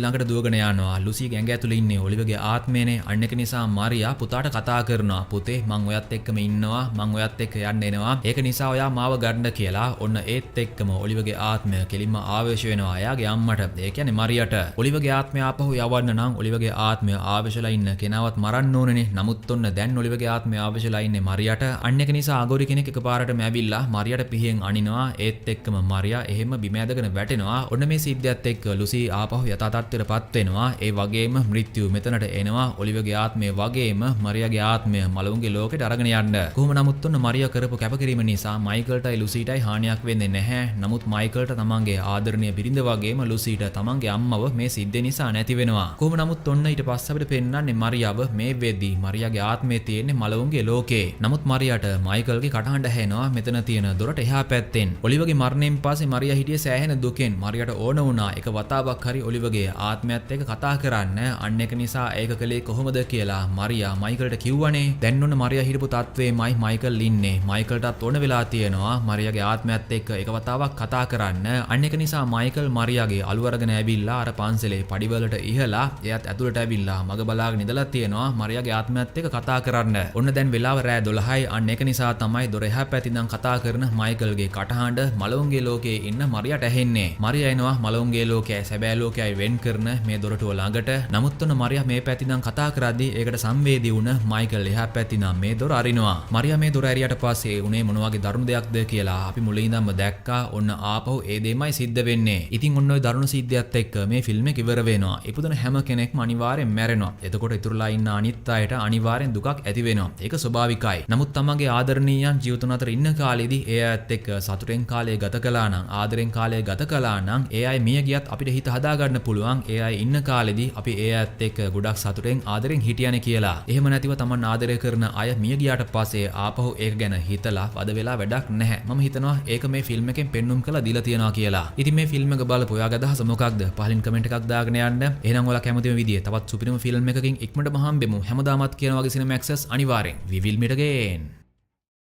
ළඟට දුවගෙන යනවා. ලුසිගේ ඇඟ ඇතුලේ ඉන්නේ ඔලිවගේ ආත්මයනේ. අන්න ඒක නිසා මරියා පුතාට කතා කරනවා. පුතේ මං ඔයත් එක්කම ඉන්නවා. මං ඔයත් එක්ක යන්න එනවා. ඒක නිසා ඔයා මාව ගන්න කියලා. ඔන්න ඒත් එක්කම ඔලිවගේ ආත්මය කෙලින්ම ආවේශ වෙනවා එයාගේ අම්මට. ඒ කියන්නේ මරියාට. ඔලිවගේ ආත්මය ආපහු යවන්න නම් ඔලිවගේ ආත්මය ආවේශලා ඉන්න කෙනාවත් මරන්න ඕනේනේ. නමුත් ඔන්න දැන් ඔලිවගේ ආත්මය ආවේශලා ඉන්නේ මරියාට. අන්න ඒක නිසා අගෝරි කෙනෙක් එකපාරටම ඇවිල්ලා මරියාට පිහියෙන් අනිනවා. ඒත් එක්කම මරියා එහෙම බිම ඇදගෙන වැටෙනවා. ඔන්න මේ සිද්ධියත් එක්ක ලුසි ආපහු යථා තත්ත්වයටපත් වෙනවා. ඒ වගේම මෘත්‍යු මෙතනට එනවා. ඔලිවගේ ආත්මය වගේම මරියාගේ ආත්මය මලවුන්ගේ ලෝකෙට අරගෙන යන්න. කොහොම නමුත් ඔන්න මරියා කරපු කැපකිරීම නිසා මයිකල්ටයි ලුසිටයි හානියක් වෙන්නේ නැහැ. නමුත් මයිකල්ට තමන්ගේ ආදරණීය බිරිඳ වගේම ලුසිට තමන්ගේ අම්මව මේ සිද්ධිය නිසා නැති වෙනවා. කොහොම නමුත් ඔන්න ඊට පස්සේ අපිට පෙන්නන්නේ මරියාව මේ වෙද්දී මරියාගේ ආත්මය තියෙන්නේ මලවුන්ගේ ලෝකේ. නමුත් මරියාට මයිකල්ගේ කටහඬ ඇහෙනවා මෙතන තියෙන දොරට එහා පැත්තෙන්. ඔලිවගේ මරණයෙන් පස්සේ මරියා හිටියේ සෑහෙන දුකෙන්. මරියාට ඕන වුණා එක වතාවක් හරි ඔලිවගේ ආත්මයත් එක්ක කතා කරන්න. අන්න ඒක නිසා ඒක කළේ කොහොමද කියලා මරියා මයිකල්ට කිව්වනේ. දැන් ඔන්න මරියා හිටපු තත්ත්වේමයි මයිකල් ඉන්නේ. මයිකල්ටත් ඕන වෙලා තියෙනවා මරියාගේ ආත්මයත් එක්ක එක වතාවක් කතා කරන්න. අන්න ඒක නිසා මයිකල් මරියාගේ අලු අරගෙන ඇවිල්ලා අර පන්සලේ පඩිවලට ඉහලා එයත් ඇතුළට ඇවිල්ලා මග බලාගෙන ඉඳලා තියෙනවා මරියාගේ ආත්මයත් එක්ක කතා කරන්න. ඔන්න දැන් වෙලාව රෑ 12යි. අන්න ඒක නිසා තමයි දොර එහා පැත්තෙන් කතා කරන මයිකල්ගේ කටහඬ මලවුන්ගේ ලෝකයේ ඉන්න මරියාට ඇහෙන්නේ. මරියා එනවා මලවුන්ගේ ලෝකයයි සැබෑ ලෝකයයි වෙන් කරන මේ දොරටුව ළඟට. නමුත් ඔන්න මරියා මේ පැත්තෙන් කතා කරද්දී ඒකට සංවේදී වුණ මයිකල් එහා පැත්තෙන් මේ දොර අරිනවා. මරියා මේ දොර ඇරියට පස්සේ උනේ මොන වගේ දරුණු දෙයක්ද කියලා අපි මුලින් ඉඳන්ම දැක්කා. ඔන්න ආපහු ඒ දෙයමයි සිද්ධ වෙන්නේ. ඉතින් ඔන්න ඔය දරුණු සිද්ධියත් එක්ක මේ ෆිල්ම් එක ඉවර වෙනවා. ඉපදුන හැම කෙනෙක්ම අනිවාර්යෙන් මැරෙනවා. එතකොට ඉතුරුලා ඉන්න අනිත් අයට අනිවාර්යෙන් දුකක් ඇති වෙනවා. ඒක ස්වභාවිකයි. නමුත් තමන්ගේ ආදරණීයයන් ජීවිතුන් අතර ඉන්න කාලෙදී ඒ අයත් එක්ක සතුටෙන් කාලය ගත කළා නම් ආදරෙන් කාලය ගත කළා නම් ඒ අය මිය ගියත් අපිට හිත හදා ගන්න පුළුවන්. ඒ අය ඉන්න කාලෙදී අපි ඒ අයත් එක්ක ගොඩක් සතුටෙන් ආදරෙන් හිටියනේ කියලා. එහෙම නැතිව තමන් ආදරය කරන අය මිය ගියාට පස්සේ ආපහු ඒක ගැන හිතලා වද වෙලා වැඩක් නැහැ. මම හිතනවා ඒක මේ ෆිල්ම් එකෙන් පෙන්눔 කරලා දීලා තියෙනවා කියලා. ඉතින් මේ ෆිල්ම් එක බලපු ඔයාගේ අදහස මොකක්ද? පහලින් කමෙන්ට් එකක් දාගෙන යන්න. එහෙනම් ඔයාලා කැමතිම විදිය තවත් සුපිරිම ෆිල්ම් එකකින් ඉක්මනටම හම්බෙමු. හැමදාමත් කියන වගේ සිනමැක්සස් අනිවාර්යෙන්. We will meet again.